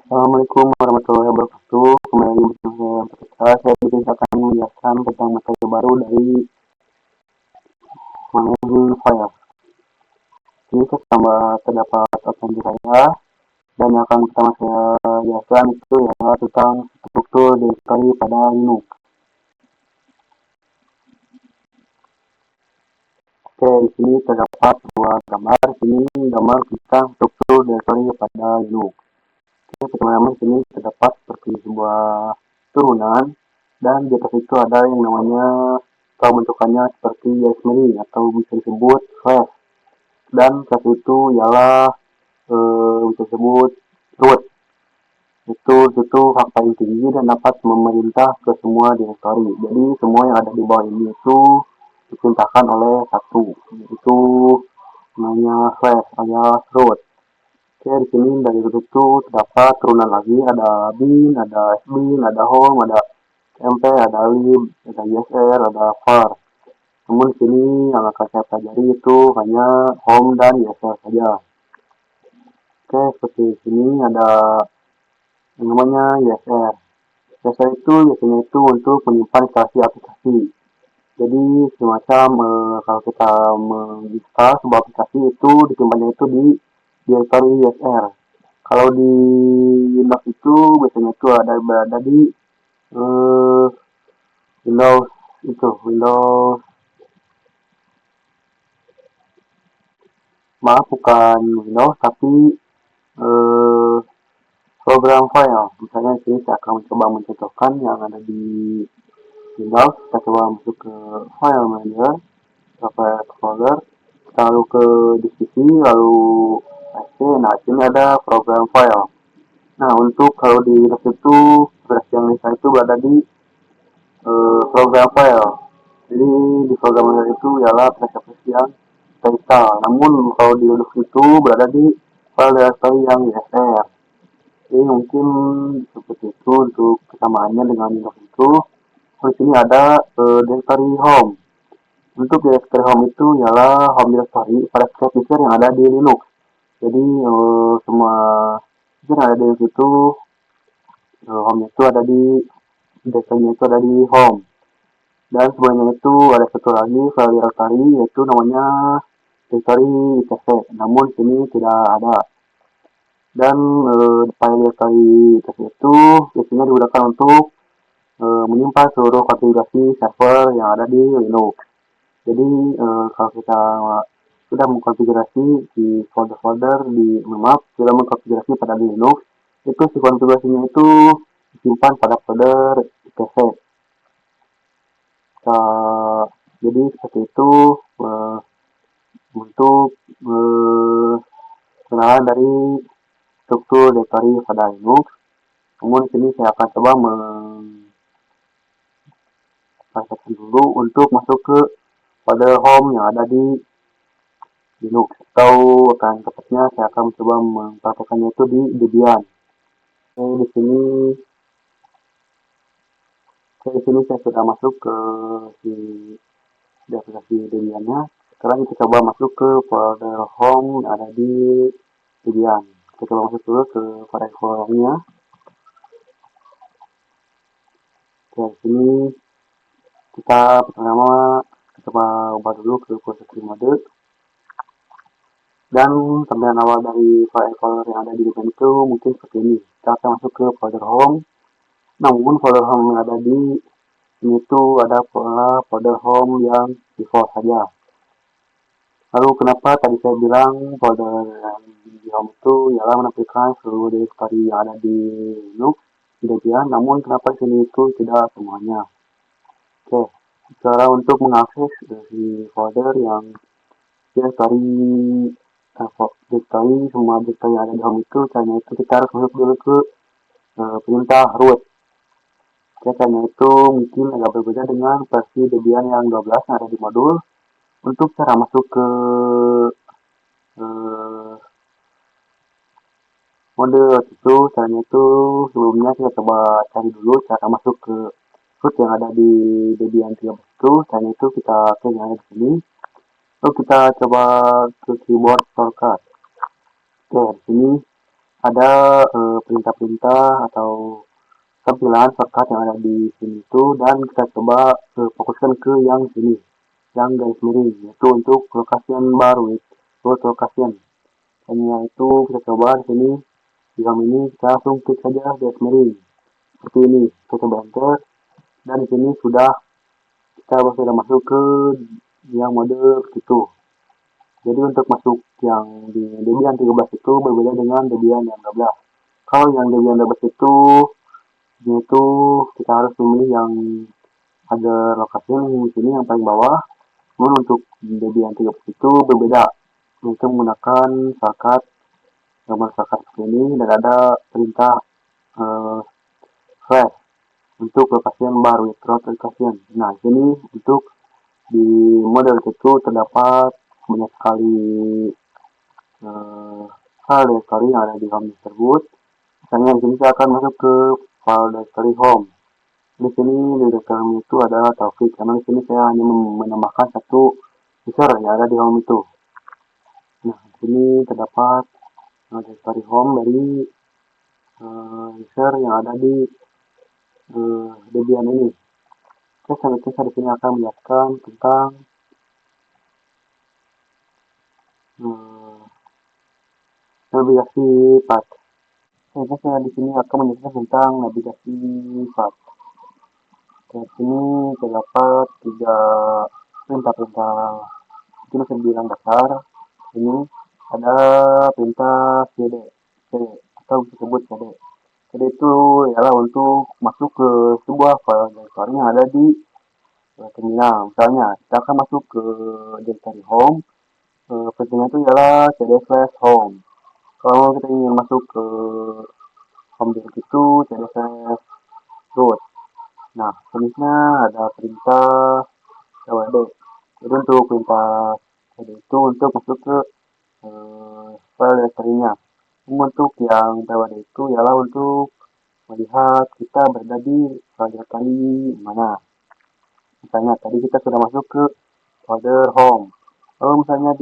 Assalamualaikum warahmatullahi wabarakatuh. Kembali lagi bersama saya akan menjelaskan tentang materi baru dari managing file. Ini terdapat absensi saya dan yang akan pertama saya jelaskan itu adalah tentang struktur directory pada Linux. Oke, di sini terdapat dua gambar. Ini gambar tentang struktur directory pada Linux. Oke, pertama-tama di sini terdapat seperti sebuah turunan dan di atas itu ada yang namanya atau bentukannya seperti garis miring atau bisa disebut slash, dan slash itu ialah bisa disebut root. Itu hak paling tinggi dan dapat memerintah ke semua direktori. Jadi semua yang ada di bawah ini itu diperintahkan oleh satu, itu namanya slash alias root. Oke, di sini dari root itu terdapat turunan lagi, ada bin, ada sbin, ada home, ada mp, ada lib, ada isr, ada var. Namun di sini yang akan saya pelajari itu hanya home dan isr saja. Oke, seperti di sini ada yang namanya isr. Isr itu biasanya itu untuk menyimpan instalasi aplikasi. Jadi semacam kalau kita menginstal sebuah aplikasi itu disimpannya itu di directory isr. Kalau di Windows itu biasanya itu ada berada di Windows maaf, bukan Windows tapi program file. Misalnya di sini saya akan mencoba mencontohkan yang ada di Windows. Kita coba masuk ke file manager, ke folder, kita lalu ke divisi, lalu PC. Nah, di sini ada program file. Nah, untuk kalau di Windows itu versi yang bisa itu berada di program file. Jadi di program file itu ialah aplikasi yang kita install. Namun kalau di Linux itu berada di file directory yang ISR. Jadi mungkin seperti itu untuk kesamaannya dengan Linux itu. Di sini ada directory home. Untuk directory home itu ialah home directory pada setiap user yang ada di Linux. Jadi semua user yang ada di Linux itu home itu ada di directory itu ada di home. Dan sebenarnya itu ada satu lagi file directory yaitu namanya directory etc. Namun sini tidak ada. Dan file directory etc itu biasanya digunakan untuk menyimpan seluruh konfigurasi server yang ada di Linux. Jadi kalau kita sudah mengkonfigurasi di folder-folder sudah mengkonfigurasi pada Linux, itu si konfigurasinya itu disimpan pada folder etc. Jadi seperti itu untuk kenalan dari struktur directory pada Linux. Namun di sini saya akan coba mempraktekkan dulu untuk masuk ke folder home yang ada di Linux, atau akan tepatnya saya akan mencoba mempraktekannya itu di Debian. Di sini saya sudah masuk ke aplikasi Debiannya. Sekarang kita coba masuk ke folder home yang ada di Debian. Kita coba masuk dulu ke foldernya. Oke, di sini kita pertama coba ubah dulu ke posisi mode. Dan tampilan awal dari folder yang ada di Debian itu mungkin seperti ini. Kita akan masuk ke folder home. Namun folder home yang ada di ini itu ada folder home yang default saja. Lalu kenapa tadi saya bilang folder yang di home itu ialah menampilkan seluruh directory yang ada di Linux, di Debian, namun kenapa di sini itu tidak semuanya. Oke, cara untuk mengakses dari folder yang directory semua directory yang ada di home itu, caranya itu kita harus masuk dulu ke perintah root. Caranya itu mungkin agak berbeda dengan versi Debian yang 12 yang ada di modul. Untuk cara masuk ke mode itu, caranya itu sebelumnya kita coba cari dulu cara masuk ke root yang ada di Debian 13 itu. Caranya itu kita klik yang ada di sini. Lalu kita coba ke keyboard shortcut. Oke, di sini ada perintah-perintah atau tampilan shortcut yang ada di sini itu, dan kita coba fokuskan ke yang sini, yang garis miring, yaitu untuk location baru, root location. Hanya itu kita coba di sini, di home ini kita langsung klik saja garis miring seperti ini, kita coba enter, dan di sini kita sudah masuk ke yang mode itu. Jadi untuk masuk yang di Debian 13 itu berbeda dengan Debian yang 12. Kalau yang Debian 12 itu kita harus memilih yang ada lokasi di sini yang paling bawah. Namun untuk Debian 13 itu berbeda. Kita menggunakan shortcut gambar shortcut seperti ini, dan ada perintah eh, flash untuk lokasi yang baru, root location. Nah, ini untuk di model itu terdapat banyak sekali eh, file directory yang ada di home tersebut. Misalnya di sini saya akan masuk ke file directory home. Di sini di directory itu adalah Taufik, karena di sini saya hanya menambahkan satu user yang ada di home itu. Nah, di sini terdapat directory home dari user yang ada di Debian ini. Oke, selanjutnya saya di sini akan menjelaskan tentang uh, navigasi path. Oke, saya di sini akan menjelaskan tentang navigasi path. Di sini terdapat tiga perintah-perintah, itu bisa dibilang dasar. Ini ada perintah cd atau disebut cd. Cd itu ialah untuk masuk ke sebuah file directory yang ada di terminal. Misalnya kita akan masuk ke directory home, perintahnya itu ialah cd/home. Kalau kita ingin masuk ke home directory itu cd/root. Nah, selanjutnya ada perintah pwd. Jadi untuk perintah pwd itu untuk masuk ke file directory-nya. Untuk yang pwd itu ialah untuk melihat kita berada di file directory mana. Misalnya tadi kita sudah masuk ke folder home. Lalu misalnya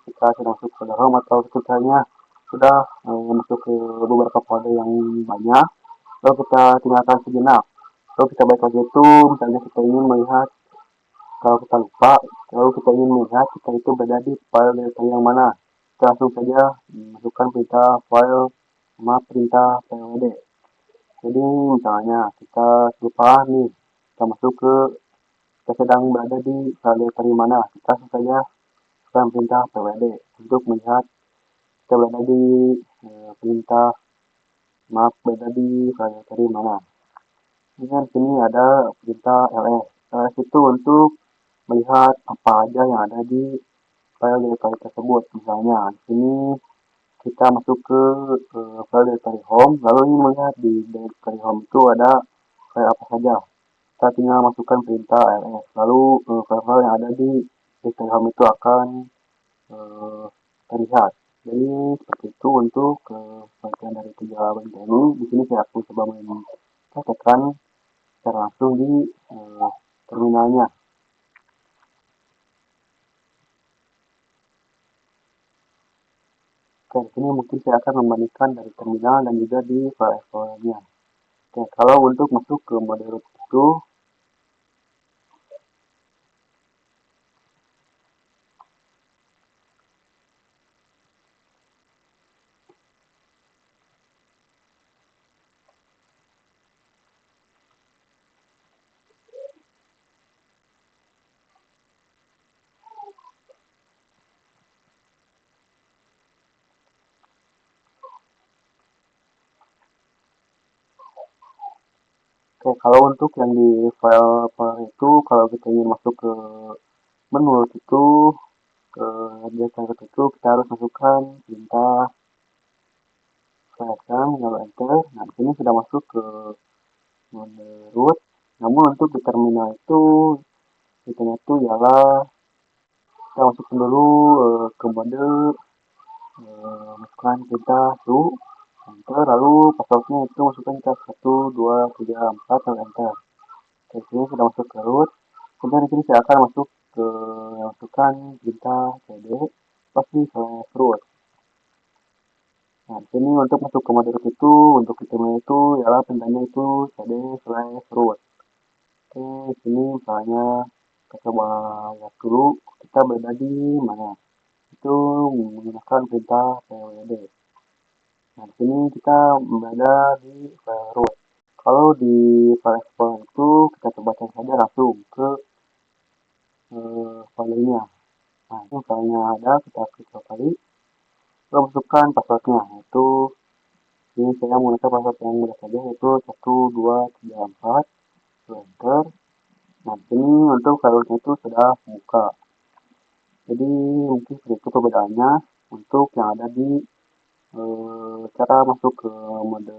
kita sudah masuk ke folder home, atau misalnya sudah masuk ke beberapa folder yang banyak, lalu kita tinggalkan sejenak. Lalu kita balik lagi itu, misalnya kita ingin melihat, kalau kita lupa, lalu kita ingin melihat kita itu berada di file directory yang mana. Kita langsung saja masukkan perintah file sama perintah pwd. Jadi misalnya kita lupa nih, kita masuk ke, kita sedang berada di file directory mana, kita langsung saja masukkan perintah pwd untuk melihat kita berada di perintah berada di file directory mana. Dengan sini ada perintah ls. Ls itu untuk melihat apa aja yang ada di file directory tersebut. Misalnya di sini kita masuk ke file directory home, lalu ini melihat di directory home itu ada file apa saja. Kita tinggal masukkan perintah ls, lalu file-file yang ada di directory home itu akan terlihat. Jadi seperti itu untuk bagian dari tiga bagian ini. Di sini saya akan coba mempraktekkan secara langsung di terminalnya. Oke, di sini mungkin saya akan membandingkan dari terminal dan juga di file explorer-nya. Oke, kalau untuk masuk ke mode root itu, oke, kalau untuk yang di file explorer itu, kalau kita ingin masuk ke menu root itu, ke data root itu, kita harus masukkan perintah slash lalu enter. Nah, di sini sudah masuk ke mode root. Namun untuk di terminal itu, fiturnya itu ialah kita masukkan dulu ke mode masukkan perintah su enter, lalu passwordnya itu masukkan kita 1 2 3 4 lalu enter. Oke, sini sudah masuk ke root. Kemudian di sini saya akan masuk ke masukkan perintah cd pasti slash root. Nah, di sini untuk masuk ke mode root itu, untuk itemnya itu ialah perintahnya itu cd/root. Oke, di sini misalnya kita coba lihat dulu kita berada di mana. Itu menggunakan perintah pwd. Nah, di sini kita berada di file root. Kalau di file explorer itu kita coba cek saja langsung ke filenya. Nah, ini filenya ada, kita klik dua kali. Kita masukkan passwordnya, yaitu ini saya menggunakan password yang mudah saja, yaitu 1234, enter. Nah, di sini untuk filenya itu sudah buka. Jadi mungkin seperti itu perbedaannya untuk yang ada di cara masuk ke mode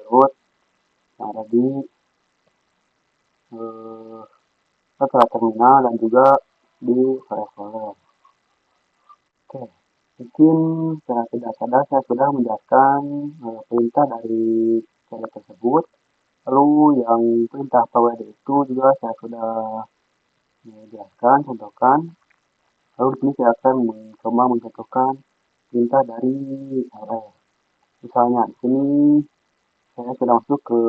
root yang ada di setelah terminal dan juga di file explorer. Oke, mungkin secara tidak sadar saya sudah menjelaskan perintah dari cara tersebut. Lalu yang perintah pwd itu juga saya sudah menjelaskan, contohkan. Lalu di sini saya akan mencoba mencontohkan perintah dari ls. Misalnya di sini saya sudah masuk ke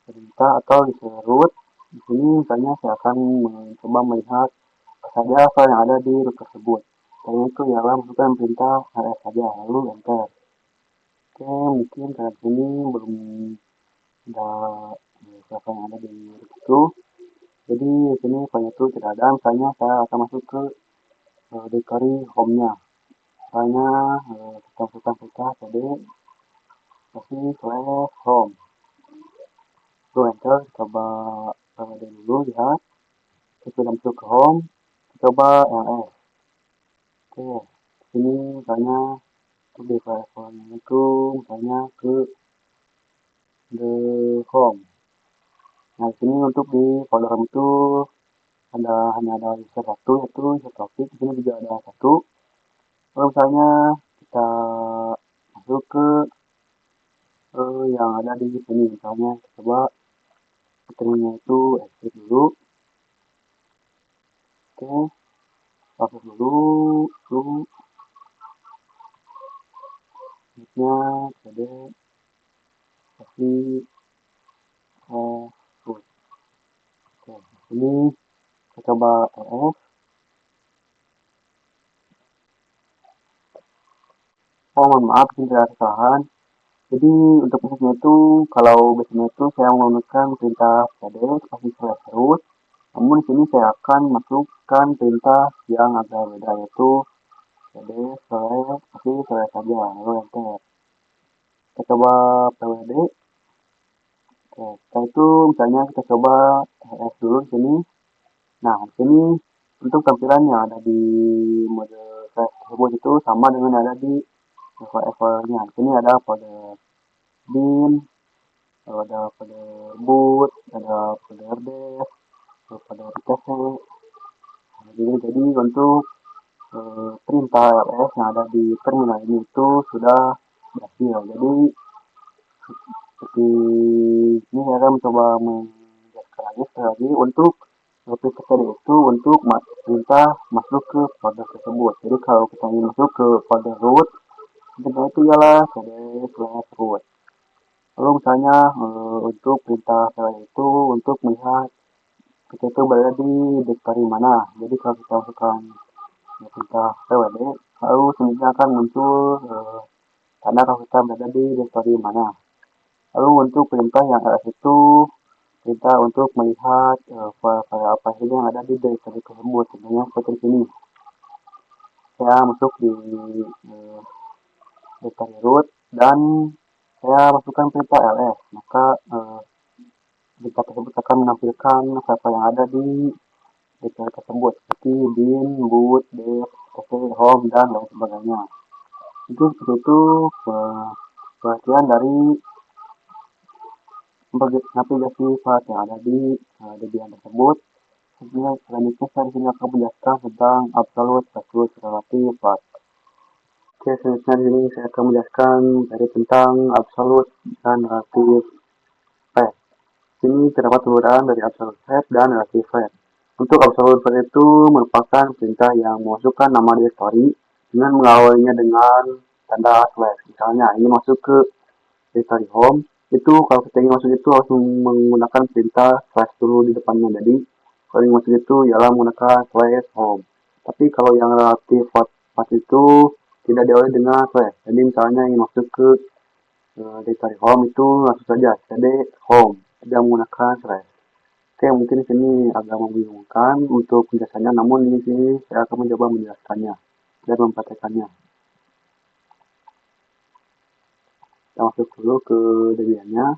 perintah atau di root. Di sini misalnya saya akan mencoba melihat saja file yang ada di root tersebut. Dan itu ialah masukkan perintah ls saja, lalu enter. Oke, mungkin karena sini belum ada file yang ada di root itu. Jadi di sini file itu tidak ada. Misalnya saya akan masuk ke directory home-nya. Misalnya kita masukkan perintah cd /home. Lalu enter, coba dulu lihat. Kita sudah masuk ke home, coba ls. Oke, sini misalnya untuk di file itu misalnya ke the home. Nah, sini untuk di folder home itu hanya ada user satu, yaitu user topik. Di sini juga ada satu. Kalau misalnya kita masuk ke yang ada di sini, misalnya coba itemnya itu exit dulu. Oke, hapus dulu, nya cd kasih root. Oke, ini kita coba ls. Oh, mohon maaf, ini ada kesalahan. Jadi untuk prosesnya itu, kalau biasanya itu saya menggunakan perintah cd kasih /root. Namun di sini saya akan masukkan perintah yang agak beda, yaitu cd kasih saja, lalu enter. Kita coba pwd. Oke, setelah itu misalnya kita coba ls dulu di sini. Nah, di sini untuk tampilan yang ada di mode flash tersebut itu sama dengan yang ada di file-nya. Di sini ada folder bin, ada folder boot, ada folder dev, folder etc. Jadi untuk perintah ls yang ada di terminal ini itu sudah berhasil. Jadi seperti ini saya akan mencoba menjelaskan lagi untuk perintah tadi itu untuk perintah masuk ke folder tersebut. Jadi kalau kita ingin masuk ke folder root, perintah itu ialah cd/root. Lalu misalnya untuk perintah itu untuk melihat kita itu berada di directory mana. Jadi kalau kita masukkan perintah pwd, lalu selanjutnya akan muncul tanda kalau kita berada di directory mana. Lalu untuk perintah yang ls itu perintah untuk melihat file-file apa saja yang ada di directory tersebut. Contohnya seperti ini. Saya masuk di directory root dan saya masukkan perintah ls. Maka perintah tersebut akan menampilkan file yang ada di directory tersebut seperti bin, boot, dev, home, dan lain sebagainya. Itu seperti itu pengertian dari navigasi file yang ada di Debian tersebut. Selanjutnya saya disini akan menjelaskan tentang absolute versus relative path. Oke, selanjutnya di sini saya akan menjelaskan dari tentang absolute dan relative path. Sini terdapat perbedaan dari absolute path dan relative path. Untuk absolute path itu merupakan perintah yang memasukkan nama directory dengan mengawalinya dengan tanda slash. Misalnya ini masuk ke directory home, itu kalau kita ingin masuk itu harus menggunakan perintah slash dulu di depannya. Jadi kalau ingin masuk itu ialah menggunakan slash home. Tapi kalau yang relatif fast itu tidak diawali dengan slash. Jadi misalnya ingin masuk ke directory home itu langsung saja cd home, tidak menggunakan slash. Oke, mungkin di sini agak membingungkan untuk penjelasannya, namun di sini saya akan mencoba menjelaskannya dan mempraktekannya. Kita masuk dulu ke Debian-nya.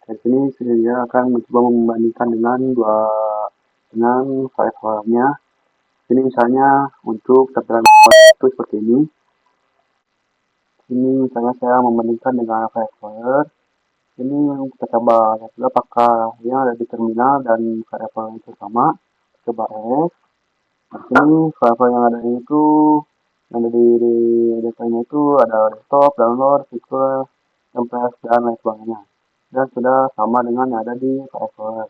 Di sini saya akan mencoba membandingkan dengan file-filenya. Ini misalnya untuk tampilan itu seperti ini. Ini misalnya saya membandingkan dengan file. Ini kita coba lihat dulu apakah yang ada di terminal dan variabel itu sama. Coba ls. Di sini file yang ada itu yang ada di datanya itu ada desktop, download, SQL, template dan lain sebagainya. Dan sudah sama dengan yang ada di file.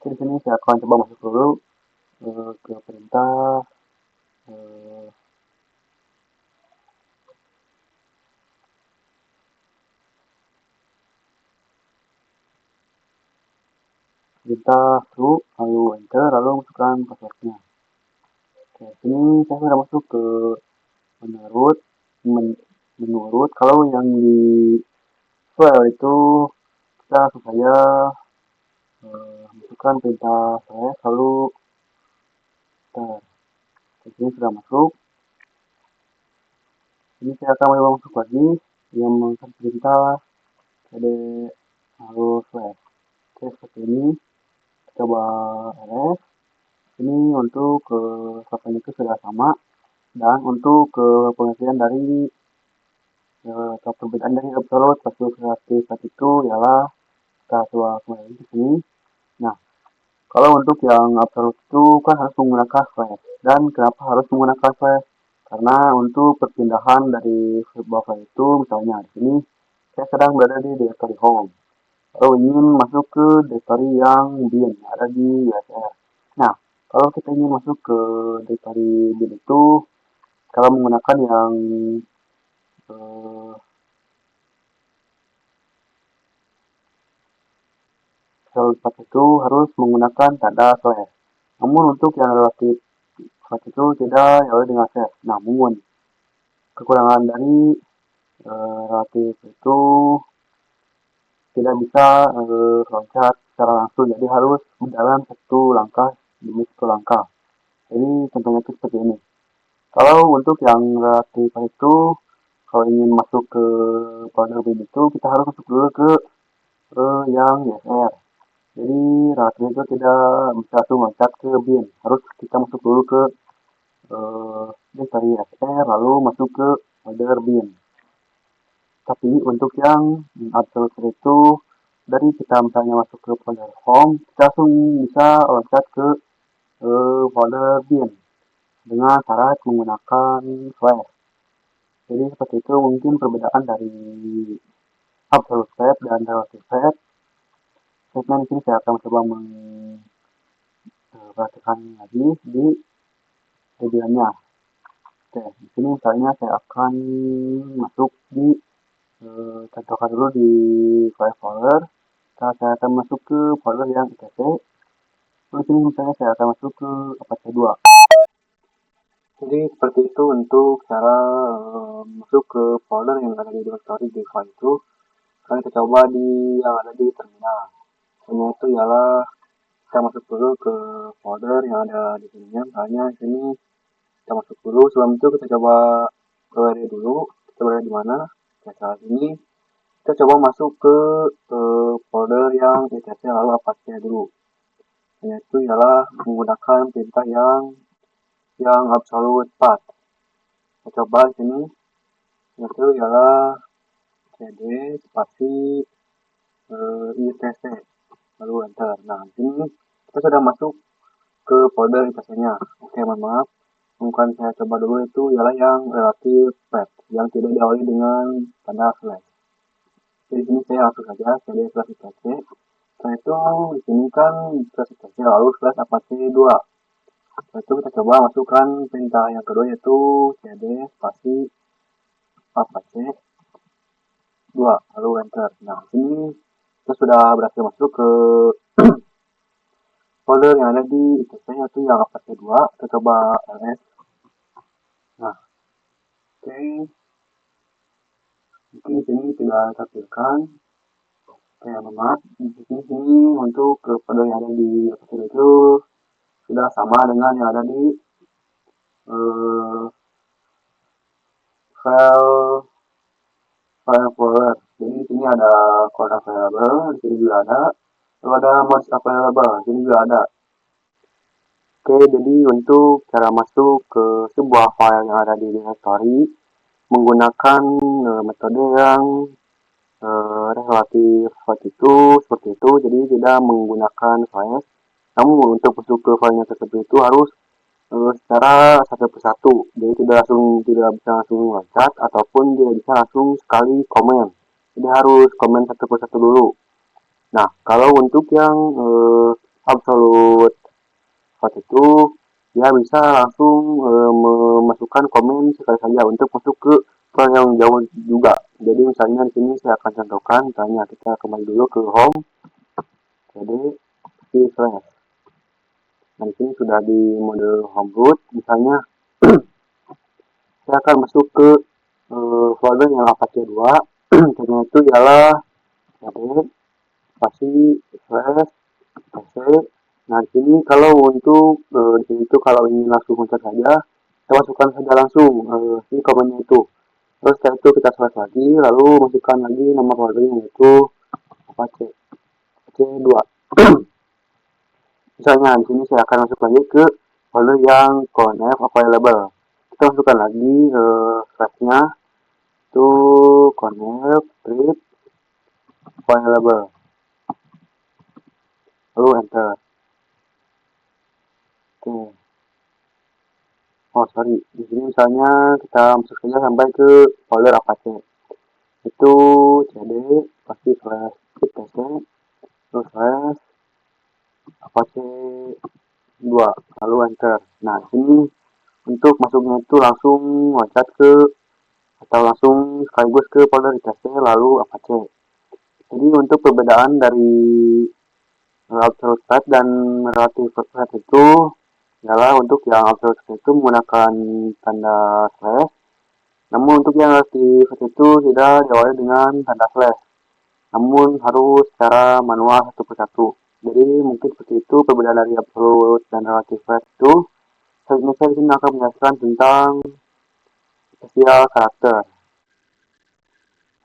Di sini saya akan coba masuk dulu ke perintah root, lalu enter, lalu masukkan passwordnya. Oke, sini saya sudah masuk ke menu root. Kalau yang di file itu kita langsung saja masukkan perintah slash, lalu enter. Sini sudah masuk. Ini saya akan mencoba masuk lagi yang menggunakan perintah cd lalu slash. Oke, seperti ini. Coba ls. Ini untuk file itu sudah sama, dan untuk pengertian dari atau perbedaan dari absolute versus relatif itu ialah kita coba kembali di sini. Nah, kalau untuk yang absolute itu kan harus menggunakan slash. Dan kenapa harus menggunakan slash? Karena untuk perpindahan dari sebuah file itu, misalnya di sini saya sedang berada di directory home, lalu ingin masuk ke directory yang bin ada di USR. Nah, kalau kita ingin masuk ke directory bin itu, kalau menggunakan yang relatif itu harus menggunakan tanda slash. Namun untuk yang relatif itu tidak diawali dengan slash. Namun kekurangan dari relatif itu tidak bisa loncat secara langsung, jadi harus berjalan satu langkah demi satu langkah. Jadi contohnya itu seperti ini. Kalau untuk yang relatif itu, kalau ingin masuk ke folder bin itu, kita harus masuk dulu ke yang USR. Jadi relatif itu tidak bisa langsung loncat ke bin, harus kita masuk dulu ke dari USR lalu masuk ke folder bin. Tapi untuk yang absolute itu, dari kita misalnya masuk ke folder home, kita langsung bisa loncat ke folder bin dengan syarat menggunakan slash. Jadi seperti itu mungkin perbedaan dari absolute tab dan relative tab. Sebenarnya di sini saya akan coba memperhatikan lagi di Debian-nya. Oke, di sini misalnya saya akan masuk di contohkan dulu di file folder. Saya akan masuk ke folder yang etc. Di sini misalnya saya akan masuk ke Apache 2. Jadi seperti itu untuk cara masuk ke folder yang ada di directory di file itu. Sekarang kita coba di yang ada di terminal. Caranya itu ialah kita masuk dulu ke folder yang ada di sini. Misalnya di sini kita masuk dulu. Sebelum itu kita coba query dulu. Kita berada di mana? Saat ini kita coba masuk ke folder yang etc lalu Apache dulu. Yaitu ialah menggunakan perintah yang absolute path. Kita coba di sini, yaitu ialah cd spasi itc lalu enter. Nah, di sini kita sudah masuk ke folder itc-nya. Oke, mohon maaf. Mungkin saya coba dulu itu ialah yang relatif path yang tidak diawali dengan tanda slash. Jadi di sini saya langsung saja cd slash itc. Setelah itu di sini kan slash itc lalu slash apache 2. Setelah itu kita coba masukkan perintah yang kedua yaitu cd spasi apac 2, lalu enter. Nah, sini kita sudah berhasil masuk ke folder yang ada di ITC, yaitu yang apac 2. Kita coba ls. Nah, oke. Mungkin di sini tidak tampilkan. Kayak memang di sini untuk ke folder yang ada di apac itu sudah sama dengan yang ada di file folder. Jadi di sini ada code available, di sini juga ada. Lalu ada most available, di sini juga ada. Oke, jadi untuk cara masuk ke sebuah file yang ada di directory menggunakan metode yang relatif seperti itu. Jadi tidak menggunakan file. Namun untuk masuk ke filenya tersebut itu harus secara satu persatu. Jadi tidak bisa langsung loncat ataupun tidak bisa langsung sekali komen. Jadi harus komen satu persatu dulu. Nah, kalau untuk yang absolute file itu dia bisa langsung memasukkan komen sekali saja untuk masuk ke file yang jauh juga. Jadi misalnya di sini saya akan contohkan, misalnya kita kembali dulu ke home, jadi di flash. Nah, di sini sudah di mode home root, misalnya saya akan masuk ke folder yang apac 2, contohnya itu ialah spasi flash pc. Nah, di sini kalau untuk di sini itu kalau ingin langsung loncat saja, kita masukkan saja langsung si komennya itu. Terus setelah itu kita selesai lagi, lalu masukkan lagi nama foldernya yaitu apac 2. Misalnya di sini saya akan masuk lagi ke folder yang conf available. Kita masukkan lagi flashnya itu conf strip available. Lalu enter. Oke. Oh sorry, di sini misalnya kita masuk saja sampai ke folder apac. Itu cd pasti slash etc terus slash apac 2 lalu enter. Nah, sini untuk masuknya itu langsung loncat ke atau langsung sekaligus ke folder ITC lalu apac. Jadi untuk perbedaan dari absolute file dan relative file itu adalah untuk yang absolute file itu menggunakan tanda slash, namun untuk yang relative file itu tidak diawali dengan tanda slash, namun harus secara manual satu persatu. Jadi mungkin seperti itu perbedaan dari absolute dan relative file itu. Selanjutnya saya di sini akan menjelaskan tentang spesial karakter.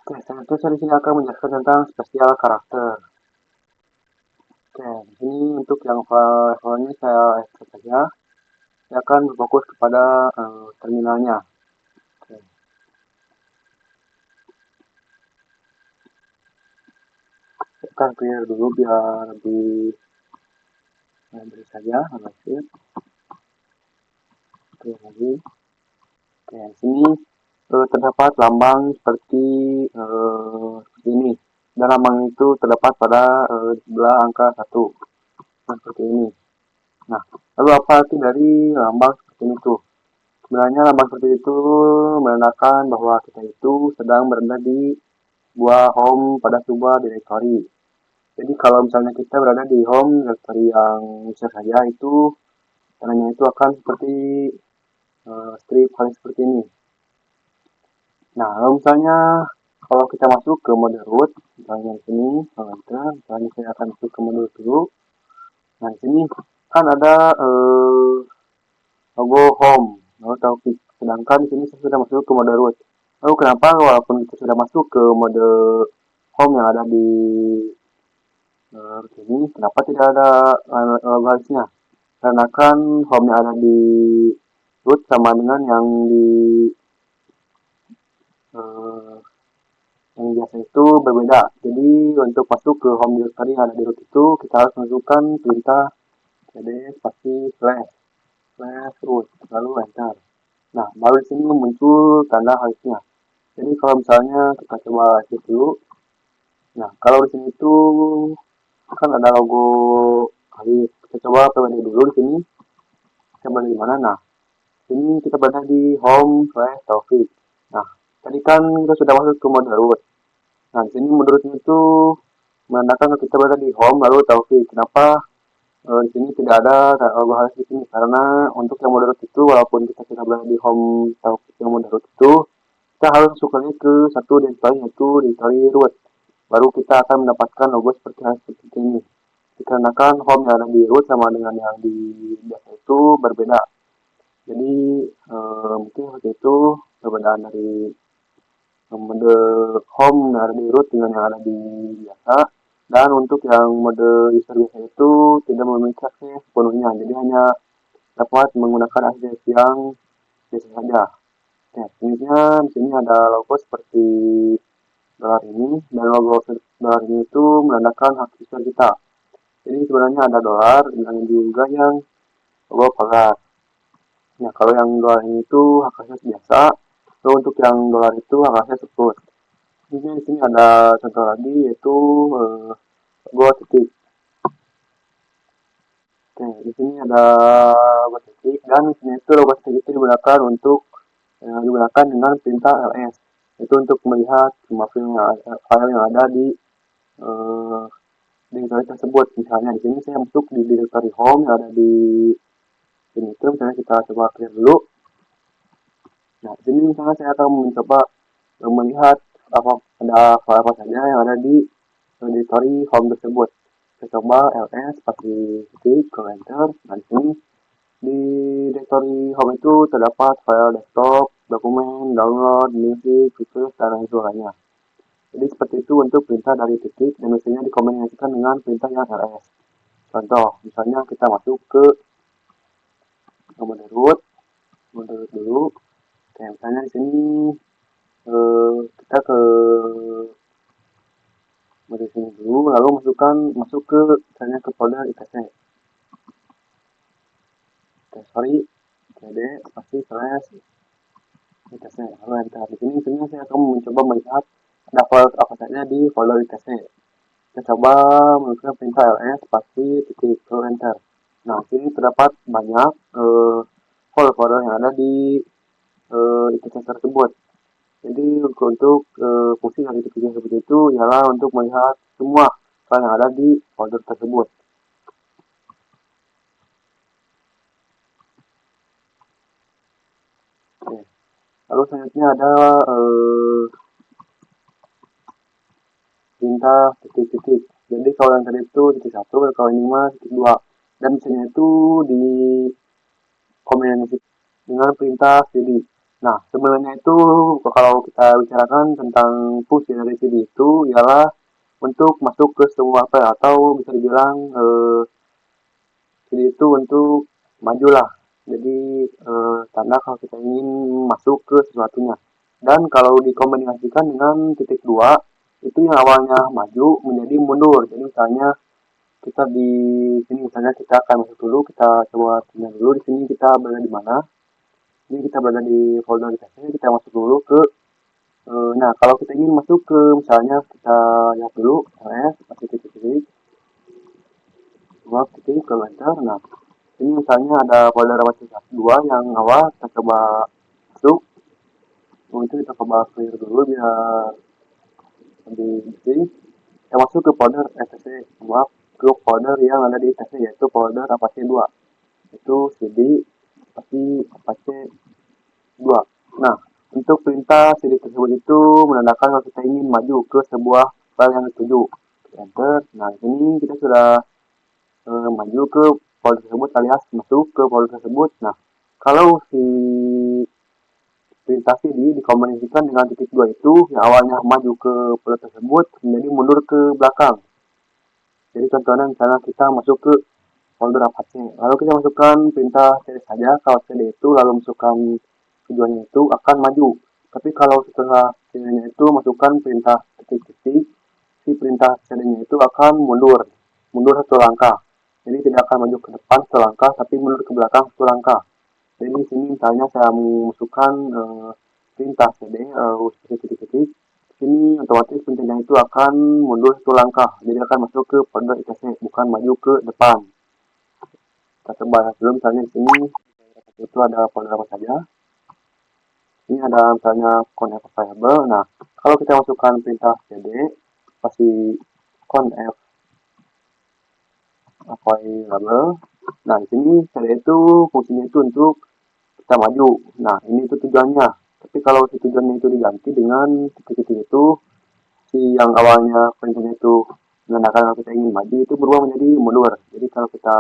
Oke, selanjutnya saya di sini akan menjelaskan tentang spesial karakter. Oke, di sini untuk yang filenya saya ekstrak saja. Saya akan berfokus kepada terminalnya. Oke. Saya akan clear dulu biar lebih saja. Oke, lagi. Oke, di sini terdapat lambang seperti ini. Dan lambang itu terdapat pada sebelah angka 1. Nah, seperti ini. Nah, lalu apa arti dari lambang seperti itu? Sebenarnya lambang seperti itu menandakan bahwa kita itu sedang berada di sebuah home pada sebuah directory. Jadi kalau misalnya kita berada di home directory yang bisa saja itu tandanya itu akan seperti strip file seperti ini. Nah, kalau misalnya kalau kita masuk ke mode root, misalnya di sini, misalnya saya akan masuk ke mode root dulu. Nah, di sini kan ada logo home, lalu Taufik. Sedangkan di sini saya sudah masuk ke mode root. Lalu kenapa walaupun kita sudah masuk ke mode home yang ada di root ini, kenapa tidak ada logo nya? Karena kan home yang ada di root sama dengan yang di yang biasa itu berbeda. Jadi untuk masuk ke home directory yang ada di root itu kita harus masukkan perintah cd spasi slash root lalu enter. Nah, baru di sini muncul tanda harusnya. Jadi kalau misalnya kita coba cek dulu. Nah, kalau di sini itu kan ada logo kali. Kita coba PWD dulu di sini. Kita berada di mana? Nah, ini kita berada di home/Taufik. Nah, Tadi kan kita sudah masuk ke mode root. Nah, di sini mode rootnya itu menandakan kalau kita berada di home. Lalu Taufik, kenapa di sini tidak ada bahas di sini? Karena untuk yang mode root itu, walaupun kita sudah berada di home Taufik yang mode root itu, kita harus masukkannya ke satu directory, yaitu directory root. Baru kita akan mendapatkan logo seperti ini. Dikarenakan home yang ada di root sama dengan yang di biasa itu berbeda. Jadi mungkin seperti itu perbedaan dari mode home yang ada di root dengan yang ada di biasa. Dan untuk yang mode user biasa itu tidak memiliki akses sepenuhnya, jadi hanya dapat menggunakan akses yang biasa saja. Nah, selanjutnya di sini ada logo seperti dolar ini, dan logo dolar ini itu menandakan hak user kita. Jadi sebenarnya ada dolar dan juga yang logo pagar. Nah, kalau yang dolar ini itu hak akses biasa, lalu untuk yang dolar itu hak akses sebut. Ini di sini ada contoh lagi, yaitu logo titik. Oke, di sini ada logo titik, dan di sini itu logo titik itu digunakan untuk digunakan dengan perintah ls. Itu untuk melihat semua file yang ada di directory tersebut. Misalnya di sini saya masuk di directory home yang ada di sini itu, misalnya kita coba clear dulu. Nah, di sini misalnya saya akan mencoba melihat ada file apa saja yang ada di directory home tersebut. Saya coba ls pasti titik ke enter. Nah, di sini di directory home itu terdapat file desktop, dokumen, download, music, pictures, dan lain sebagainya. Jadi seperti itu untuk perintah dari titik, dan biasanya dikombinasikan dengan perintah yang ls. Contoh, misalnya kita masuk ke mode root dulu. Kayak misalnya di sini kita ke mode sini dulu, lalu masuk ke misalnya ke folder itc. Sorry, cd pasti slash itc. Lalu enter. Di sini misalnya saya akan mencoba melihat ada file apa saja di folder itc. Kita coba menggunakan perintah ls pasti titik ke enter. Nah, sini terdapat banyak folder yang ada di itc tersebut. Jadi untuk fungsi dari titik seperti itu ialah untuk melihat semua file yang ada di folder tersebut. Oke. Lalu selanjutnya ada perintah titik-titik. Jadi kalau yang tadi itu titik 1, kalau ini mah titik 2. Dan misalnya itu di kombinasi dengan perintah cd. Nah, sebenarnya itu kalau kita bicarakan tentang fungsi dari cd itu ialah untuk masuk ke semua file, atau bisa dibilang cd itu untuk maju lah. Jadi tanda kalau kita ingin masuk ke sesuatunya. Dan kalau dikombinasikan dengan titik 2, itu yang awalnya maju menjadi mundur. Jadi misalnya kita di sini, misalnya kita akan masuk dulu, kita coba tinggal dulu di sini kita berada di mana. Ini kita berada di folder kita masuk dulu ke nah, kalau kita ingin masuk ke, misalnya kita lihat dulu ls pasti titik-titik titik ke enter. Nah, ini misalnya ada folder dua yang awal, kita coba masuk. Untuk kita coba clear dulu biar lebih bersih. Kita masuk ke folder etc, ke folder yang ada di etc, yaitu folder apache 2, itu cd pasti apache 2. Nah, untuk perintah cd tersebut itu menandakan kalau kita ingin maju ke sebuah file yang dituju. Enter. Nah, ini kita sudah maju ke folder tersebut alias masuk ke folder tersebut. Nah, kalau si perintah cd dikombinasikan dengan titik 2 itu, yang awalnya maju ke folder tersebut menjadi mundur ke belakang. Jadi contohnya misalnya kita masuk ke folder apache, lalu kita masukkan perintah cd saja. Kalau cd itu lalu masukkan tujuannya itu akan maju. Tapi kalau setelah cd-nya itu masukkan perintah titik-titik, si perintah cd-nya itu akan mundur satu langkah. Jadi tidak akan maju ke depan satu langkah, tapi mundur ke belakang satu langkah. Jadi di sini misalnya saya memasukkan perintah cd titik-titik, sini otomatis perintahnya itu akan mundur satu langkah. Jadi akan masuk ke folder itc, bukan maju ke depan. Kita coba dulu, misalnya di sini itu ada folder apa saja. Ini ada misalnya conf variable. Nah, kalau kita masukkan perintah cd, pasti conf variable. Nah, di sini cd itu fungsinya itu untuk kita maju. Nah, ini itu tujuannya. Tapi kalau si tujuannya itu diganti dengan titik-titik itu, si yang awalnya perintahnya itu menandakan kalau kita ingin maju itu berubah menjadi mundur. Jadi kalau kita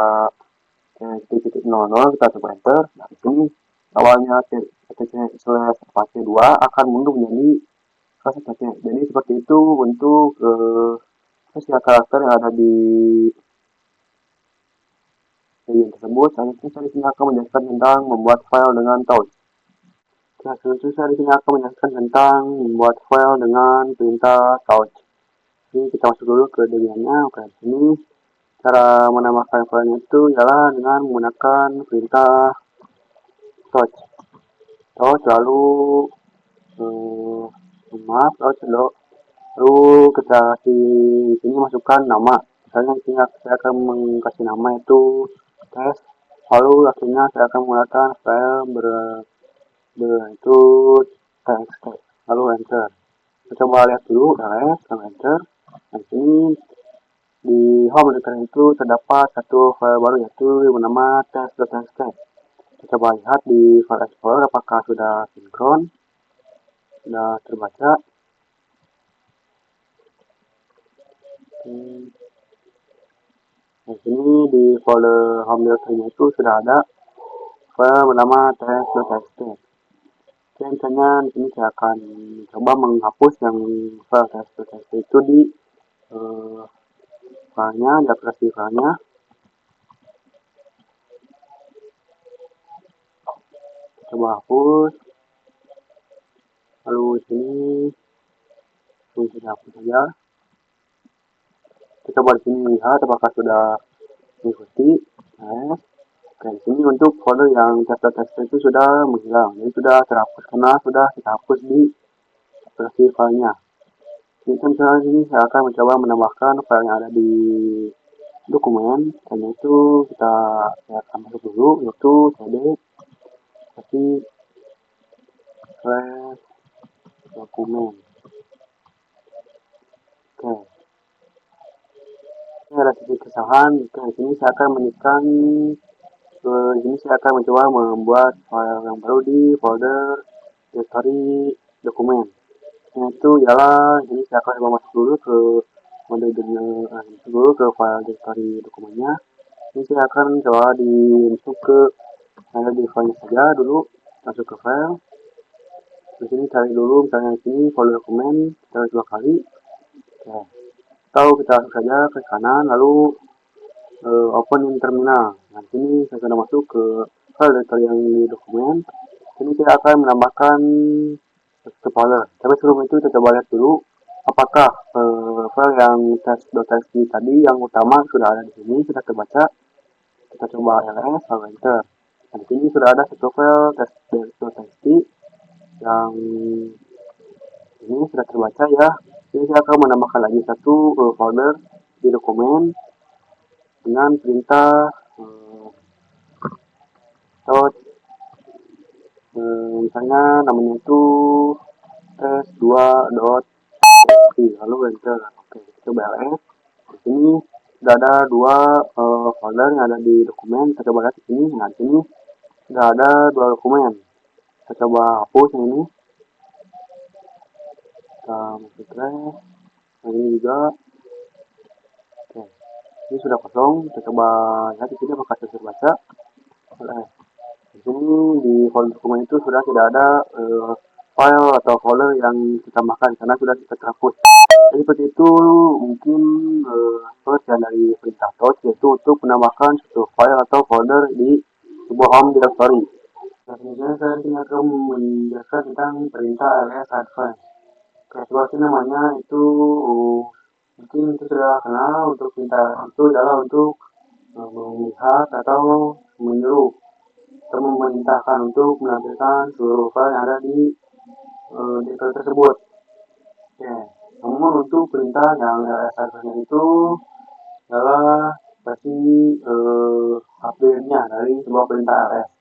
titik 00 kita coba enter. Nah, di sini awalnya slash space 2 akan mundur menjadi slash space. Jadi seperti itu untuk spesial karakter yang ada di bagian tersebut. Selanjutnya di sini akan menjelaskan tentang membuat file dengan touch. Nah, selanjutnya di sini akan menjelaskan tentang membuat file dengan perintah touch. Ini kita masuk dulu ke bagiannya. Oke, di sini cara menambahkan filenya itu ialah dengan menggunakan perintah touch. Touch lalu lalu kita di sini masukkan nama. Misalnya di sini saya akan mengkasih nama itu test. Lalu akhirnya saya akan menggunakan file itu txt. Lalu enter. Kita coba lihat dulu, ls, lalu enter. Nah, di sini di home directory itu terdapat satu file baru yaitu bernama test.txt. Kita coba lihat di file explorer apakah sudah sinkron, sudah terbaca. Nah, sini di folder home directory itu sudah ada file bernama test.txt. Oke, misalnya di sini saya akan coba menghapus yang file test.txt itu di filenya, di aplikasi filenya. Coba hapus. Lalu di sini fungsi hapus saja. Kita coba di sini melihat apakah sudah mengikuti. Oke, di sini untuk folder yang test.txt itu sudah menghilang, jadi sudah terhapus karena sudah kita hapus di aplikasi filenya. Jadi misalnya ini saya akan mencoba menambahkan file yang ada di dokumen, dan itu saya akan masuk dulu, yaitu cd tapi slash dokumen. Oke, ini ada sedikit kesalahan. Oke, di sini saya akan menyimpan. Di sini saya akan mencoba membuat file yang baru di folder directory dokumen. Itu ialah ini saya akan coba masuk dulu ke file directory dokumennya. Ini saya akan coba masuk ke ada di filenya saja dulu, masuk ke file. Di sini cari dulu misalnya di sini folder dokumen, kita 2 kali. Oke. Atau kita masuk saja ke kanan lalu open in terminal. Nah, di sini saya sudah masuk ke file directory yang di dokumen. Ini saya akan menambahkan ke folder. Tapi sebelum itu kita coba lihat dulu apakah file yang test.txt tadi yang utama sudah ada di sini, sudah terbaca. Kita coba ls lalu enter. Nah, di sini sudah ada satu file test.txt yang ini sudah terbaca ya. Jadi saya akan menambahkan lagi satu folder di dokumen dengan perintah touch. Misalnya namanya itu test2.txt lalu enter. Oke, kita coba ls. Di sini sudah ada 2 folder yang ada di dokumen. Kita coba lihat di sini. Nah, di sini sudah ada 2 dokumen. Kita coba hapus yang ini. Kita masuk trash. Nah, ini juga. Oke, ini sudah kosong. Kita coba lihat di sini apakah sudah terbaca. Di sini di folder dokumen itu sudah tidak ada file atau folder yang ditambahkan karena sudah kita terhapus. Jadi seperti itu mungkin pengertian dari perintah touch, yaitu untuk menambahkan suatu file atau folder di sebuah home directory. Nah, selanjutnya saya ingin akan menjelaskan tentang perintah ls advance. Kreasi namanya itu mungkin itu sudah kenal. Untuk perintah itu adalah untuk melihat atau menyuruh atau memerintahkan untuk menampilkan seluruh file yang ada di directory tersebut. Oke, namun untuk perintah yang ls advance itu adalah versi update-nya dari sebuah perintah ls.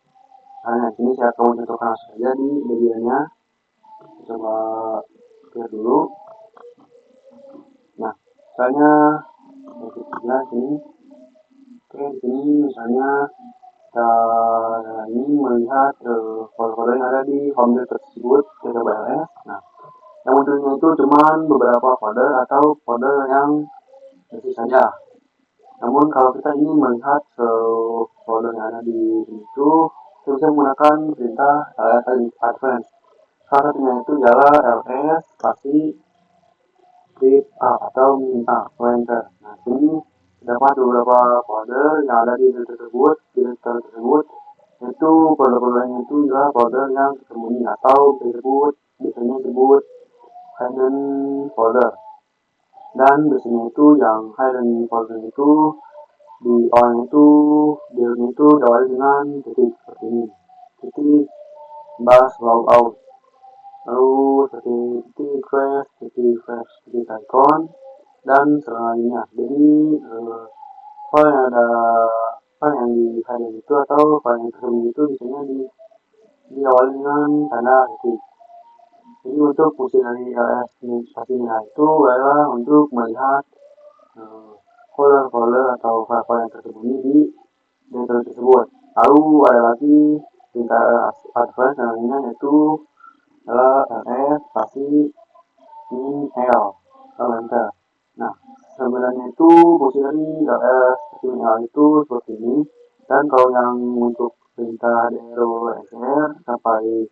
Nah, sini saya akan mencontohkan saja di bagiannya. Coba lihat dulu. Nah, misalnya ya sini. Oke, di sini misalnya kita ingin melihat folder-folder yang ada di home disk tersebut TTBLS. Nah, yang munculnya itu cuma beberapa folder atau folder yang bersih saja. Namun kalau kita ingin melihat folder yang ada di sini itu, kita bisa menggunakan perintah ls advance. Salah satunya itu ialah ls spasi script a atau min a enter. Nah, sini terdapat beberapa folder yang ada di direktory tersebut, yaitu folder-foldernya itu adalah folder yang tersembunyi atau biasanya disebut hidden folder. Dan biasanya itu yang hidden folder itu di awalnya itu diawali dengan titik seperti ini, titik bash logout, lalu seperti titik titik icon dan selanjutnya. Jadi file yang di hidden itu atau file yang tersembunyi itu biasanya diawali dengan tanda titik. Jadi untuk fungsi dari ls spasinya itu adalah untuk melihat folder-folder atau file-file yang tersembunyi di direktory tersebut. Lalu ada lagi perintah advance namanya, yaitu adalah ls spasi min l lalu enter. Nah, sebenarnya itu fungsi dari ls spasi min l itu seperti ini. Dan kalau yang untuk perintah DRO-XR sampai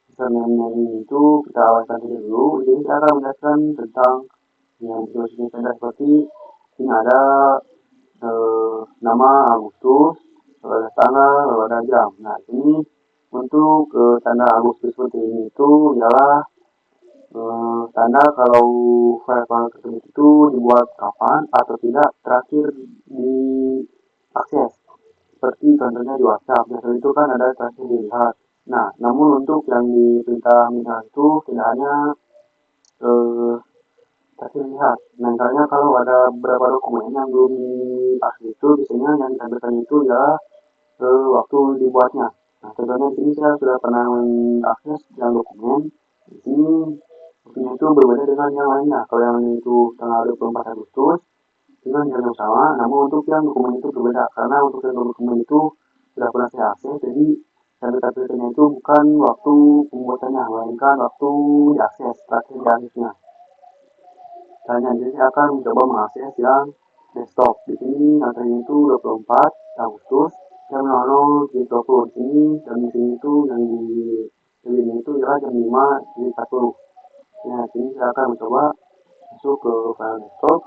username-nya ini itu kita awalkan dulu. Jadi saya akan menjelaskan tentang yang dimaksudnya seperti ini. Ada nama Agustus, lalu ada tanggal, lalu ada jam. Nah, ini untuk tanda Agustus seperti ini itu ialah tanda kalau file-file tersebut itu dibuat kapan atau tidak terakhir diakses. Seperti contohnya di WhatsApp, biasanya itu kan ada terakhir dilihat. Nah, namun untuk yang di perintah minta itu tidak hanya terakhir lihat. Nah, misalnya kalau ada beberapa dokumen yang belum diakses itu, biasanya yang ditampilkan itu ya waktu dibuatnya. Nah, contohnya di sini saya sudah pernah mengakses yang dokumen. Di sini waktunya itu berbeda dengan yang lainnya. Kalau yang itu tanggal 24 Agustus dengan jam yang sama, namun untuk yang dokumen itu berbeda karena untuk yang dokumen itu sudah pernah saya akses, jadi yang ditampilkannya itu bukan waktu pembuatannya, melainkan waktu diakses, terakhir diaksesnya. Jadi saya akan mencoba mengakses yang desktop. Di sini datanya itu 24 Agustus jam 00.20. Di sini dan di sini itu yang di sini itu adalah jam 5.40. Nah, di sini saya akan mencoba masuk ke file desktop.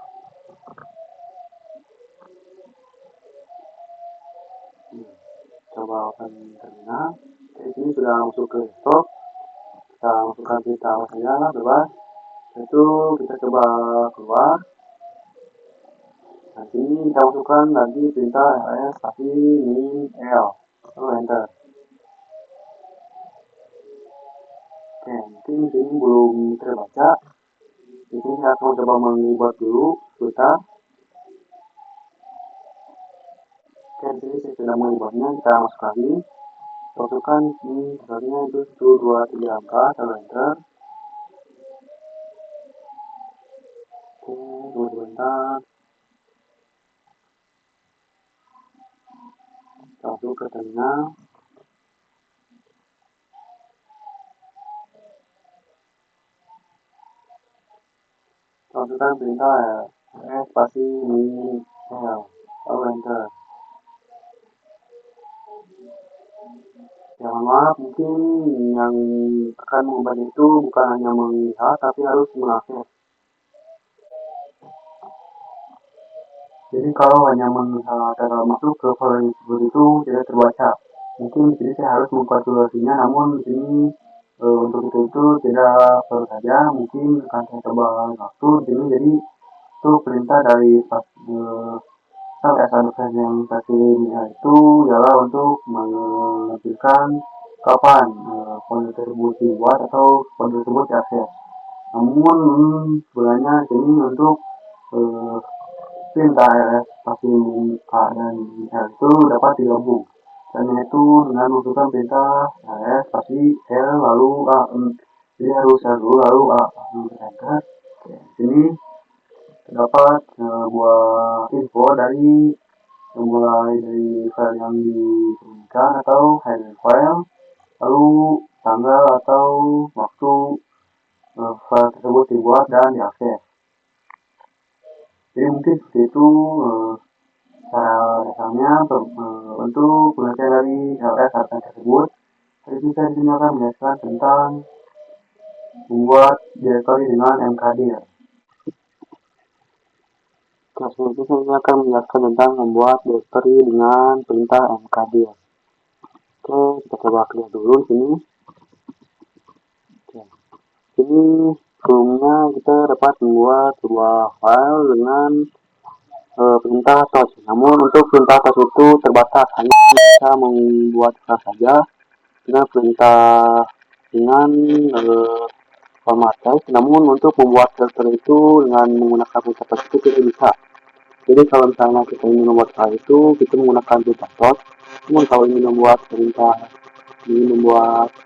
Coba open terminal. Di sini sudah masuk ke desktop. Kita masukkan berita apa saja bebas. Itu kita coba keluar. Nah, sini kita masukkan lagi perintah ls spasi min l lalu enter. Oke, mungkin sini belum terbaca. Di sini saya akan coba membuat dulu sebentar. Oke, di sini saya sudah membuatnya. Kita masuk lagi. Kita masukkan ini misalnya itu 1, 2, 3, 4 lalu enter. Oke, tunggu sebentar. Kita masuk ke terminal. Masukkan perintah ls spasi min l lalu enter. Ya, maaf, mungkin yang akan membantu itu bukan hanya melihat tapi harus mengakses. Jadi kalau hanya melihat atau masuk ke file tersebut itu tidak terbaca. Mungkin di sini saya harus mengkalkulasinya, namun di sini untuk itu tidak perlu saja. Mungkin akan saya coba waktu di sini. Jadi itu perintah dari advance yang kasih itu ialah untuk menampilkan kapan folder tersebut dibuat atau folder tersebut diakses. Namun sebenarnya ini untuk perintah ls spasi a dan l itu dapat digabung, dan itu dengan menggunakan perintah ls spasi l lalu Jadi harus share dulu lalu enter. Oke, di sini terdapat sebuah info dari mulai dari file yang diinginkan atau header file, lalu tanggal atau waktu file tersebut dibuat dan diakses. Jadi mungkin seperti itu cara dasarnya untuk pengertian dari LS tersebut. Jadi kita di sini akan menjelaskan tentang membuat directory dengan mkdir. Selanjutnya saya akan menjelaskan tentang membuat directory dengan perintah mkdir. Oke, kita coba lihat dulu di sini. Oke. Jadi sebelumnya kita dapat membuat sebuah file dengan perintah tos. Namun untuk perintah tos itu terbatas, hanya bisa membuat file saja dengan perintah dengan format text. Namun untuk membuat filter itu dengan menggunakan perintah tos itu tidak bisa. Jadi kalau misalnya kita ingin membuat file itu kita menggunakan perintah tos. Namun kalau ingin membuat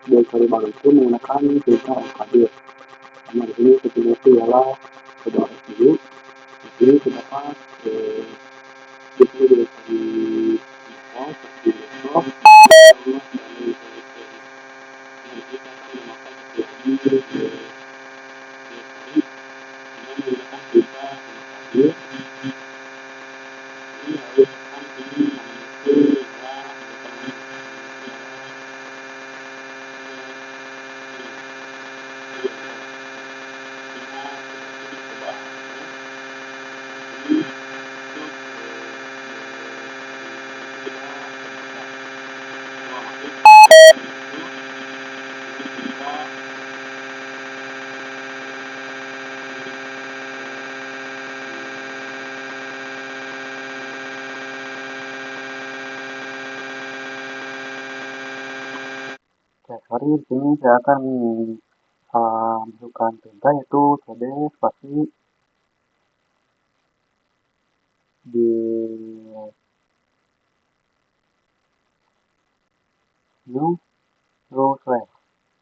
directory baru itu menggunakan perintah mkdir. Nah di sini seperti itu ialah sebuah dulu. Jadi terdapat di sini directory desktop, sorry, di sini saya akan masukkan perintah yaitu cd spasi di new lalu slash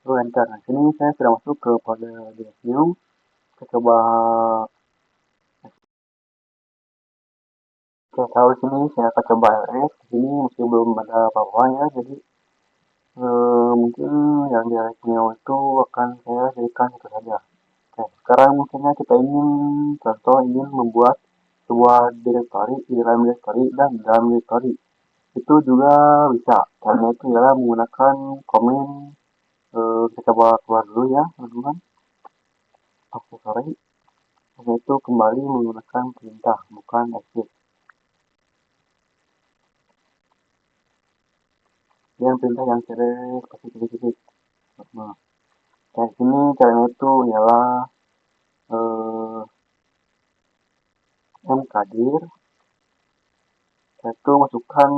lalu enter. Nah sini saya sudah masuk ke folder new. Kita coba kalau sini saya akan coba ls. Di sini masih belum ada apa-apa ya, jadi mungkin yang di new itu akan saya jadikan itu saja. Oke, sekarang mungkinnya kita ingin membuat sebuah directory di dalam directory dan di dalam directory itu juga bisa. Caranya itu adalah menggunakan command. Kita coba keluar dulu ya teman-teman. Oke, sorry. Itu kembali menggunakan perintah bukan exit. Yang perintah yang titik. Nah, kayak sini caranya itu ialah mkdir yaitu masukkan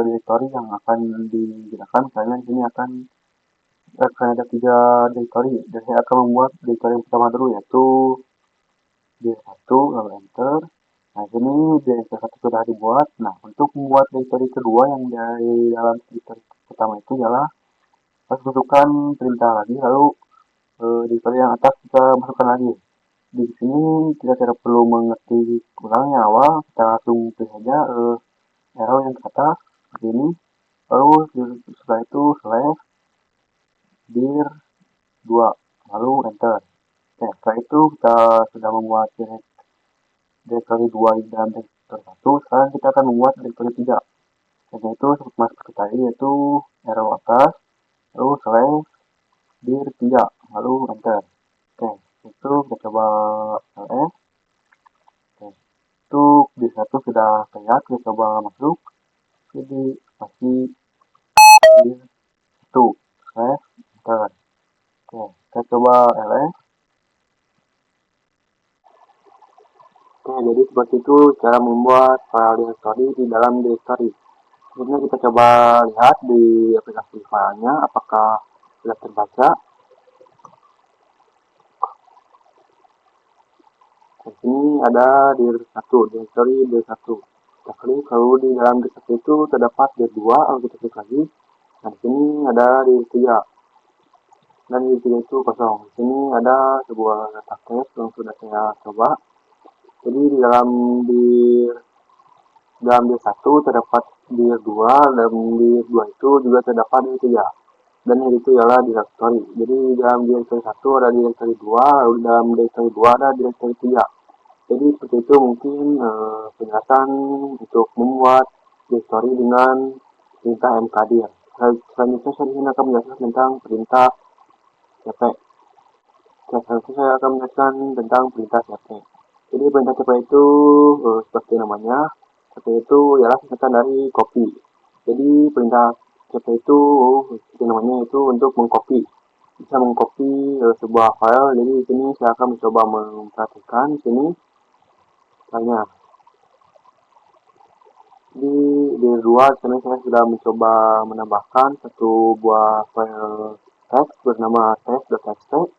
directory yang akan digunakan. Misalnya di sini akan ada 3 directory dan saya akan membuat directory yang pertama dulu yaitu dir1 lalu enter. Nah ini dir1 sudah dibuat. Nah untuk membuat directory kedua yang dari dalam directory pertama itu ialah harus masukkan perintah lagi lalu directory yang atas kita masukkan lagi. Di sini kita tidak perlu mengerti ulangnya awal, kita langsung pilih saja arrow yang ke atas begini, lalu setelah itu slash dir 2 lalu enter. Oke, setelah itu kita sudah membuat directory 2 di dalam directory 1. Sekarang kita akan membuat directory 3, yaitu seperti tadi, yaitu arrow atas lalu slash dir 3 lalu enter. Oke, itu kita coba ls. Oke, itu dir 1 sudah terlihat, kita coba masuk jadi masih dir 1 slash enter. Oke, kita coba ls. Oke, jadi seperti itu cara membuat file directory di dalam directory. Kemudian kita coba lihat di aplikasi filenya apakah sudah terbaca. Di sini ada dir1, directory dir1. Kita klik, lalu di dalam dir1 itu terdapat dir2, lalu kita klik lagi. Nah, di sini ada dir3. dan di tiga itu kosong. Di sini ada sebuah letak test yang sudah saya coba. Jadi di dalam dir satu terdapat dir 2 dan dir 2 itu juga terdapat dir 3. Dan itu ialah directory. Jadi dalam directory 1 ada directory 2, lalu dalam directory 2 ada directory 3. Jadi seperti itu mungkin penjelasan untuk membuat directory dengan perintah mkdir. Selanjutnya saya ingin akan menjelaskan tentang perintah cp. Selanjutnya saya akan menjelaskan tentang perintah cp. Jadi perintah cp itu seperti namanya, cp itu ialah singkatan dari copy. Jadi perintah cp itu seperti namanya itu untuk mengcopy, bisa mengcopy sebuah file. Jadi di sini saya akan mencoba memperhatikan di sini misalnya di luar sini saya sudah mencoba menambahkan satu buah file teks bernama test.txt.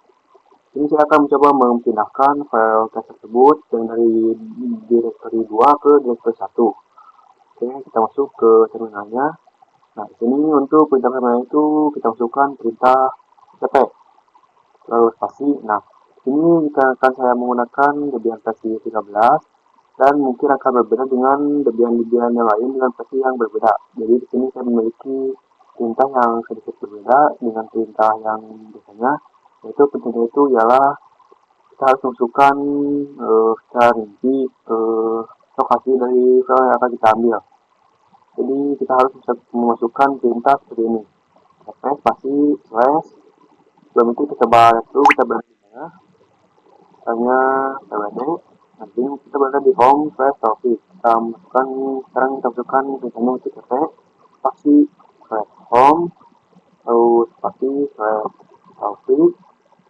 Ini saya akan mencoba memindahkan file teks tersebut dari directory 2 ke directory 1. Oke, kita masuk ke terminalnya. Nah, di sini untuk perintah terminal itu kita masukkan perintah cp lalu spasi. Nah, ini akan saya menggunakan Debian versi 13 dan mungkin akan berbeda dengan Debian yang lain dengan versi yang berbeda. Jadi di sini saya memiliki perintah yang sedikit berbeda dengan perintah yang biasanya, yaitu perintah itu ialah kita harus masukkan secara rinci lokasi dari file yang akan kita ambil. Jadi kita harus bisa memasukkan perintah seperti ini, spasi slash. Sebelum itu kita coba itu kita berada di mana, misalnya pwd. Nanti kita berada di home slash topic. Kita masukkan, sekarang kita masukkan perintahnya itu cp spasi slash home lalu spasi slash topic.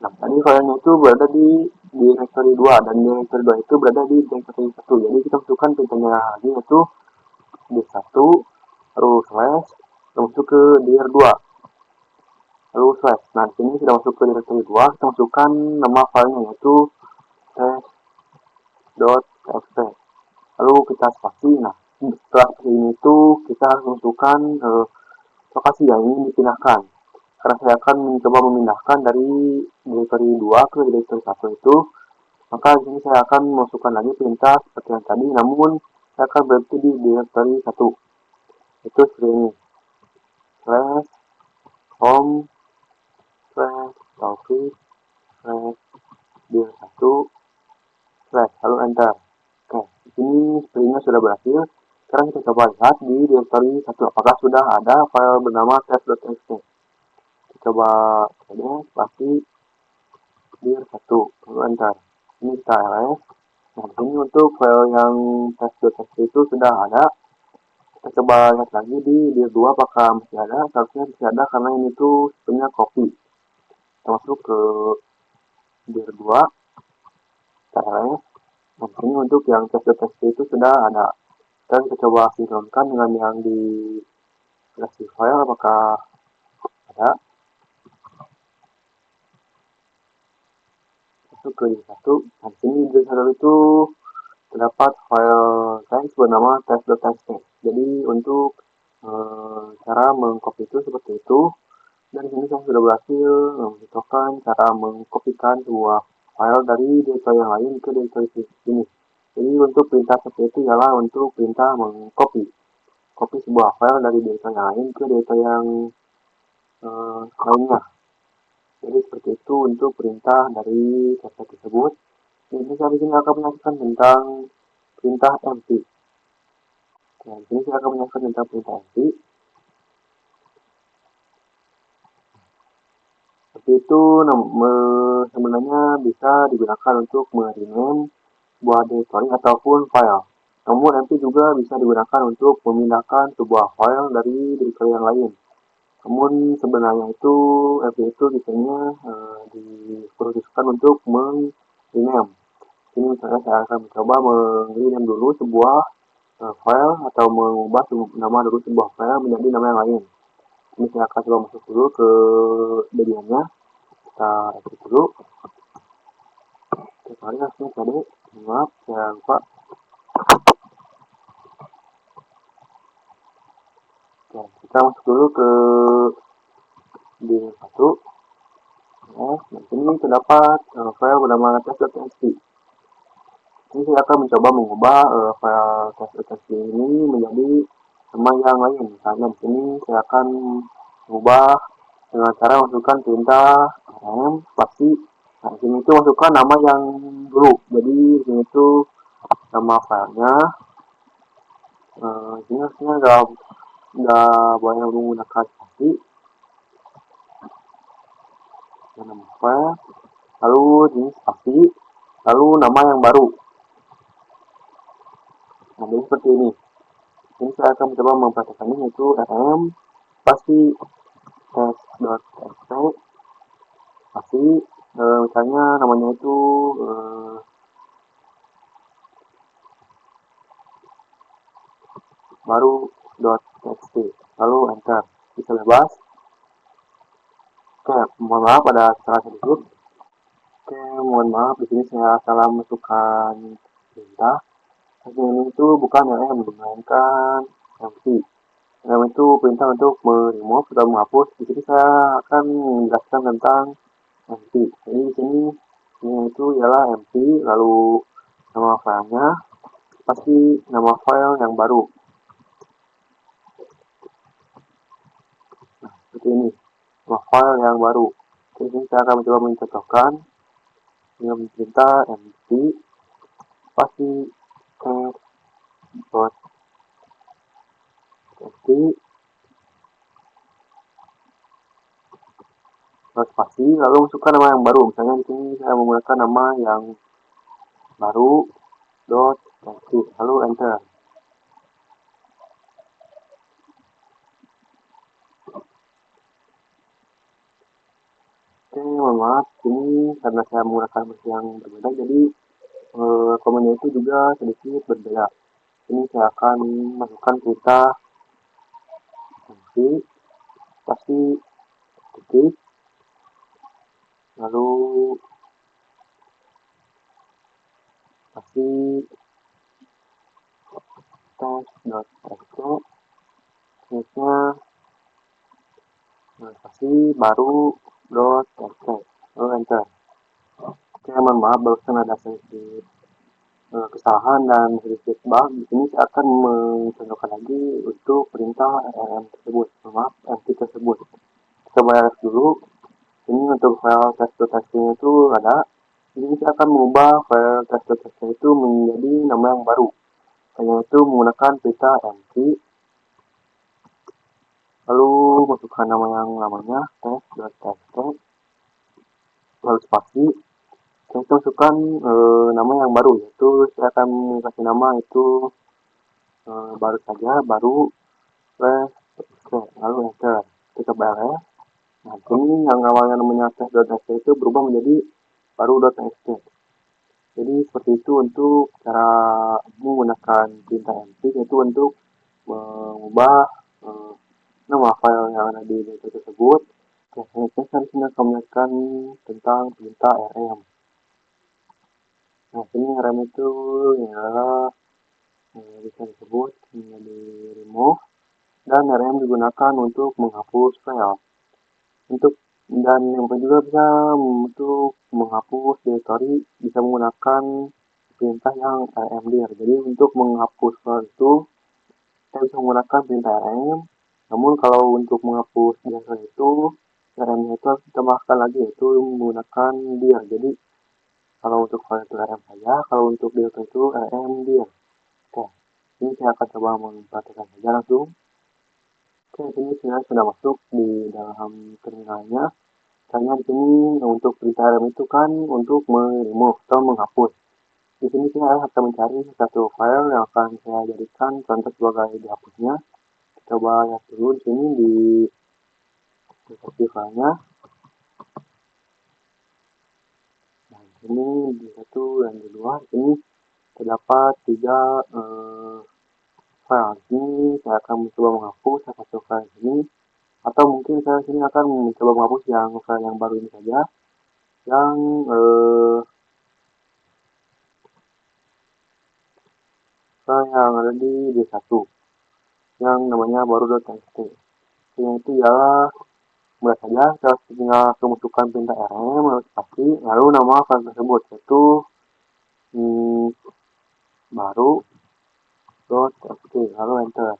Nah, tadi filenya itu berada di directory 2 dan directory 2 itu berada di directory 1. Jadi kita masukkan perintahnya lagi yaitu dir 1 lalu slash masuk ke dir 2 lalu slash. Nah, di sini sudah masuk ke directory 2, kita masukkan nama filenya yaitu test.txt. Lalu kita spasi. Nah, setelah ini itu kita harus masukkan lokasi yang ingin dipindahkan. Karena saya akan mencoba memindahkan dari directory 2 ke directory 1 itu, maka di sini saya akan masukkan lagi perintah seperti yang tadi, namun saya akan berhenti di directory 1. Itu seperti ini. Slash home slash taufik slash dir 1 slash lalu enter. Oke, di sini sepertinya sudah berhasil. Sekarang kita coba lihat di directory 1 apakah sudah ada file bernama test.txt. Kita coba saja spasi dir 1 lalu enter. Ini kita ls. Nah, di sini untuk file yang test.txt itu sudah ada. Kita coba lihat lagi di dir 2 apakah masih ada. Seharusnya masih ada karena ini tuh sebenarnya copy. Kita masuk ke dir 2, kita ls. Nah, ini untuk yang test.txt itu sudah ada. Dan kita coba sinkronkan dengan yang di versi file apakah ada. Masuk ke dir 1. Nah, di sini dir 1 itu terdapat file teks bernama test.txt. Jadi untuk cara mengcopy itu seperti itu. Dan di sini saya sudah berhasil mencontohkan cara mengkopikan sebuah file dari directory yang lain ke directory ini. Jadi untuk perintah seperti itu ialah untuk perintah mengcopy sebuah file dari directory yang lain ke directory yang lainnya. Jadi seperti itu untuk perintah dari cp tersebut. Jadi saya di sini akan menjelaskan tentang perintah empty. Nah, di sini saya akan menjelaskan tentang perintah empty. Seperti itu sebenarnya bisa digunakan untuk merename sebuah directory ataupun file. Namun empty juga bisa digunakan untuk memindahkan sebuah file dari directory yang lain. Namun sebenarnya itu empty itu biasanya diperuntukkan untuk rename. Ini misalnya saya akan mencoba rename dulu sebuah file atau mengubah nama dulu sebuah file menjadi nama yang lain. Ini saya akan coba masuk dulu ke Debiannya. Kita exit dulu. Sorry langsung tadi, maaf saya lupa. Oke, kita masuk dulu ke dir 1. Nah, sini terdapat file bernama test.txt. Ini saya akan mencoba mengubah file test.txt ini menjadi nama yang lain. Misalnya di sini saya akan mengubah dengan cara masukkan perintah rm spasi. Nah, di sini itu masukkan nama yang dulu. Jadi di sini itu nama filenya. Di sini harusnya nggak boleh menggunakan spasi. Nama file, lalu ini spasi, lalu nama yang baru. Nah, jadi seperti ini. Ini saya akan mencoba mempraktekannya, yaitu rm spasi test.txt spasi, misalnya namanya itu baru.txt, lalu enter, bisa bebas. Oke, mohon maaf ada kesalahan sedikit. Oke, mohon maaf di sini saya salah masukkan perintah. Ini itu bukan rm, melainkan mv. Rm itu perintah untuk remove atau menghapus. Di sini saya akan menjelaskan tentang mv. Jadi di sini ini itu ialah mv, lalu nama filenya pasti nama file yang baru. Nah, seperti ini, nama file yang baru. Jadi saya akan mencoba mencontohkan dengan perintah mv pasti test.txt spasi, lalu masukkan nama yang baru. Misalnya di sini saya menggunakan nama yang baru .txt, lalu enter. Oke, mohon maaf, ini karena saya menggunakan versi yang berbeda, jadi komennya itu juga sedikit berbeda. Ini saya akan masukkan perintah mv pasti titik, lalu pasti test.txt, selanjutnya pasti baru.txt, lalu enter. Oke, mohon maaf barusan ada sedikit kesalahan dan sedikit bug. Di sini saya akan mencontohkan lagi untuk perintah rm tersebut, maaf mv tersebut. Kita bayar dulu. Ini untuk file test.txt itu ada. Jadi saya akan mengubah file test.txt itu menjadi nama yang baru, yaitu menggunakan perintah mv, lalu masukkan nama yang lamanya test.txt, lalu spasi. Saya masukkan nama yang baru, yaitu saya akan kasih nama itu baru saja, baru lalu enter. Kita bayar ya. Nah, ini yang awalnya namanya test.txt itu berubah menjadi baru.txt. Jadi seperti itu untuk cara menggunakan perintah mv, yaitu untuk mengubah nama file yang ada di directory tersebut. Oke, selanjutnya saya disini akan menjelaskan tentang perintah rm. Nah, sini rm itu ialah bisa disebut menjadi remove, dan rm digunakan untuk menghapus file. Dan yang juga bisa untuk menghapus directory bisa menggunakan perintah yang rmdir. Jadi untuk menghapus file itu kita bisa menggunakan perintah rm. Namun kalau untuk menghapus directory itu rm itu harus ditambahkan lagi, yaitu menggunakan dir. Jadi kalau untuk file itu rm saja, kalau untuk directory itu rmdir. Oke, ini saya akan coba mempraktikkan saja langsung. Oke, ini saya sudah masuk di dalam terminalnya. Misalnya di sini untuk perintah rm itu kan untuk remove atau menghapus. Di sini saya akan mencari satu file yang akan saya jadikan contoh sebagai dihapusnya. Coba lihat dulu di sini di deskripsi filenya. Nah, di sini di satu dan di dua ini terdapat tiga file. Di sini saya akan mencoba menghapus satu file ini, atau mungkin saya sini akan mencoba menghapus yang file yang baru ini saja, yang file yang ada di D1 yang namanya baru.txt. Yang itu ialah Mudah saja, kita tinggal memasukkan perintah rm lalu spasi, lalu nama file tersebut yaitu baru .txt, lalu enter.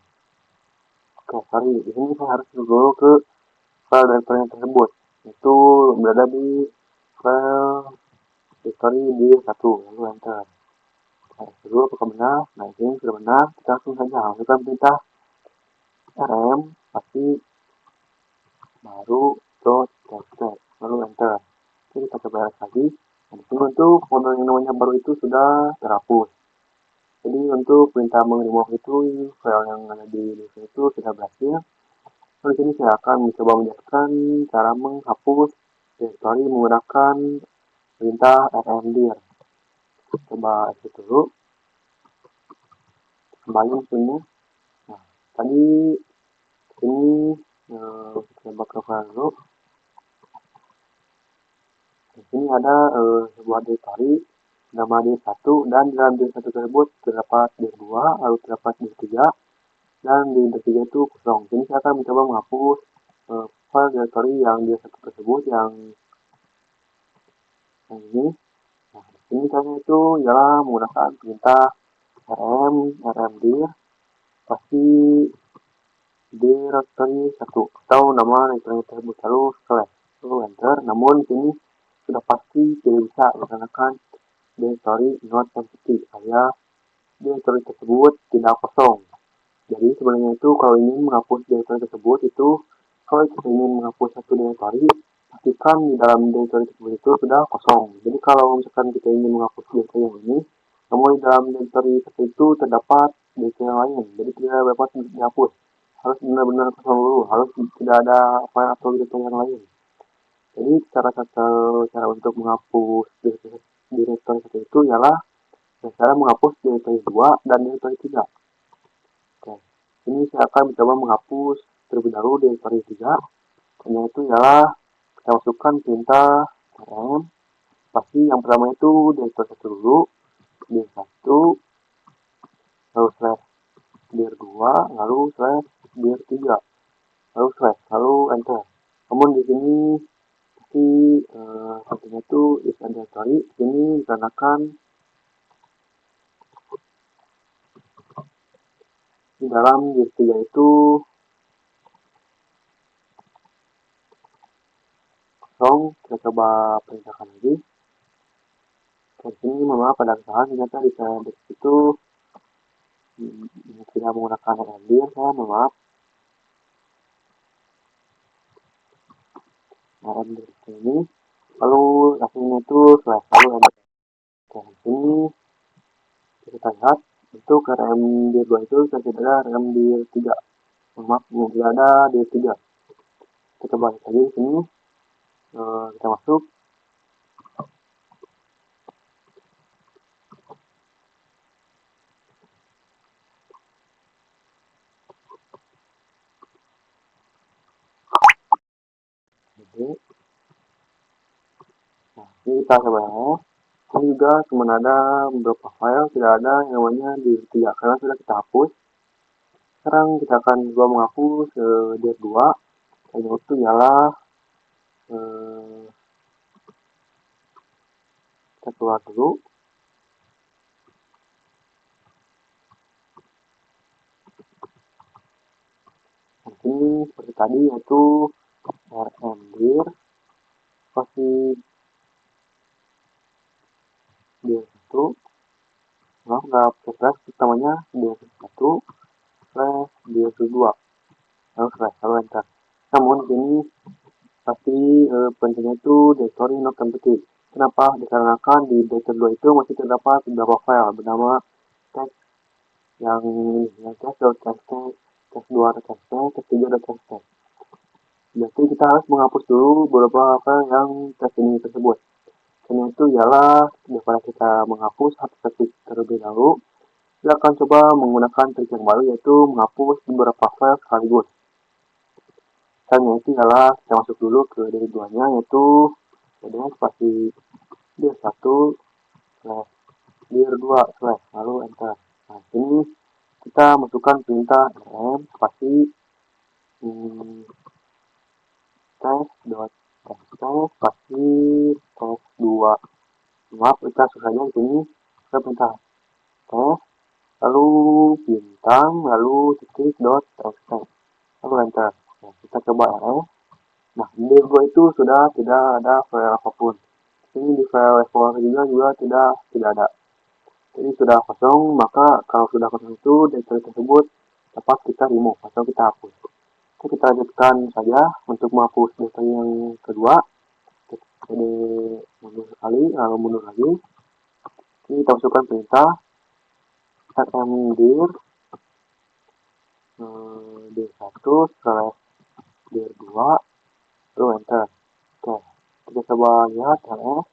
Oke, sorry, di sini saya harus dulu ke file directory tersebut, itu berada di file directory di 1, lalu enter. Nah, dulu apakah benar? Nah, ini sudah benar, kita langsung saja masukkan perintah rm pasti baru .txt, lalu enter. Oke, kita coba lagi. Nah, di sini untuk folder yang namanya baru itu sudah terhapus. Jadi untuk perintah meng-remove itu file yang ada di disk itu sudah berhasil. Lalu di sini saya akan mencoba menjelaskan cara menghapus directory menggunakan perintah rmdir. Coba exit dulu. Kembali mesinnya. Nah, tadi ini coba ke file dulu. Di sini ada sebuah directory nama D1 dan dalam D1 tersebut terdapat D2, lalu terdapat D3 dan di D3 itu kosong. Jadi saya akan mencoba menghapus file directory yang D1 tersebut yang ini. Nah, di sini caranya itu ialah menggunakan perintah rmdir pasti directory 1 atau nama directory tersebut lalu slash, lalu enter. Namun di sini sudah pasti tidak bisa menggunakan directory not empty, alias directory tersebut tidak kosong. Jadi sebenarnya itu kalau ingin menghapus directory tersebut itu, kalau kita ingin menghapus satu directory, pastikan di dalam directory tersebut itu sudah kosong. Jadi kalau misalkan kita ingin menghapus directory yang ini, namun di dalam directory itu terdapat directory yang lain, jadi tidak dapat dihapus. Harus benar-benar kosong dulu, harus tidak ada file atau directory yang lain. Jadi cara untuk menghapus directory satu itu ialah cara menghapus directory 2 dan directory 3. Oke, ini saya akan mencoba menghapus terlebih dahulu directory 3. Caranya itu ialah kita masukkan perintah rm pasti yang pertama itu directory 1 dulu, dir1, lalu slash dir2, lalu slash dir3, lalu slash, lalu enter. Namun di sini pasti artinya itu is directory, ini dikarenakan di dalam dir3 itu kosong. Kita coba perintahkan lagi. Di sini maaf pada kesalahan, ternyata di file itu tidak menggunakan rmdir, saya maaf. Rmdir ini lalu hasilnya itu slash, lalu enter. Oke, di sini kita lihat untuk rmdir 2 itu tidak ada rmdir 3, maaf, tidak ada dir 3. Kita coba lagi di sini, kita masuk. Nah, ini kita coba ya. Ini juga cuma ada beberapa file, tidak ada yang namanya dir 3 karena sudah kita hapus. Sekarang kita akan coba menghapus dir 2. Yang itu ialah kita keluar dulu. Di sini seperti tadi yaitu rmdir pasti dir1, nah nggak slash utamanya dir1 slash dir2, lalu slash, lalu enter. Namun ini pasti pentingnya itu directory not empty. Kenapa? Dikarenakan di directory 2 itu masih terdapat beberapa file bernama text yang text.txt, text2.txt, text3.txt. Jadi kita harus menghapus dulu beberapa file yang text ini tersebut. Caranya itu ialah daripada kita menghapus satu terlebih dahulu, kita akan coba menggunakan trik yang baru yaitu menghapus beberapa file sekaligus. Caranya itu ialah kita masuk dulu ke dir 2-nya yaitu kemudian spasi dir1 slash dir2 slash, lalu enter. Nah, ini kita masukkan perintah rm spasi tes pasti tes 2. Maaf, kita susahnya di sini. Kita perintah tes, lalu bintang, lalu titik dot txt, lalu enter. Nah, kita coba ya. Nah, di D2 itu sudah tidak ada file apapun. Ini di file Explorer juga tidak ada. Jadi sudah kosong, maka kalau sudah kosong itu directory tersebut dapat kita remove atau kita hapus. Oke, kita lanjutkan saja untuk menghapus directory yang kedua. Jadi mundur sekali, lalu mundur lagi. Ini kita masukkan perintah rmdir dir1/dir2, lalu enter. Oke, kita coba lihat ls.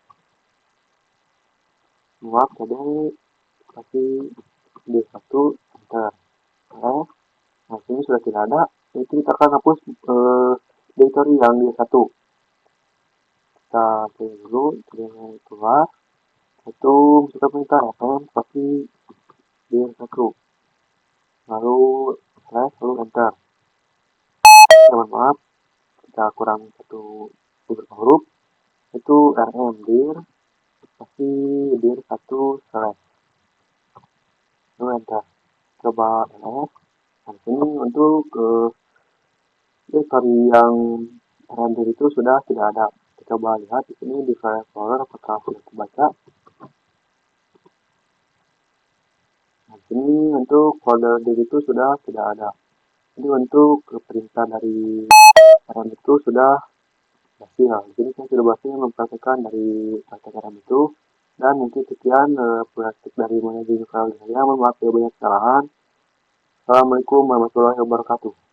Maaf, jadi kasih dir1 enter. Ls. Nah, sini sudah tidak ada. Jadi kita akan hapus directory yang dir1. Kita pilih dulu yang keluar. Itu kita perintah fm pasti dir1. Lalu slash, lalu enter. Mohon maaf, kita kurang beberapa huruf. Itu rm dir pasti dir1 slash, lalu enter. Coba ls. Nah, sini untuk directory yang rm dir itu sudah tidak ada. Kita coba lihat di sini di file Explorer apakah sudah terbaca. Nah, sini untuk folder dir itu sudah tidak ada. Jadi untuk perintah dari rm itu sudah berhasil. Jadi saya sudah berhasil mempraktekkan dari praktek rm itu. Dan mungkin sekian praktek dari managing file saya. Mohon maaf ya banyak kesalahan. Assalamualaikum warahmatullahi wabarakatuh.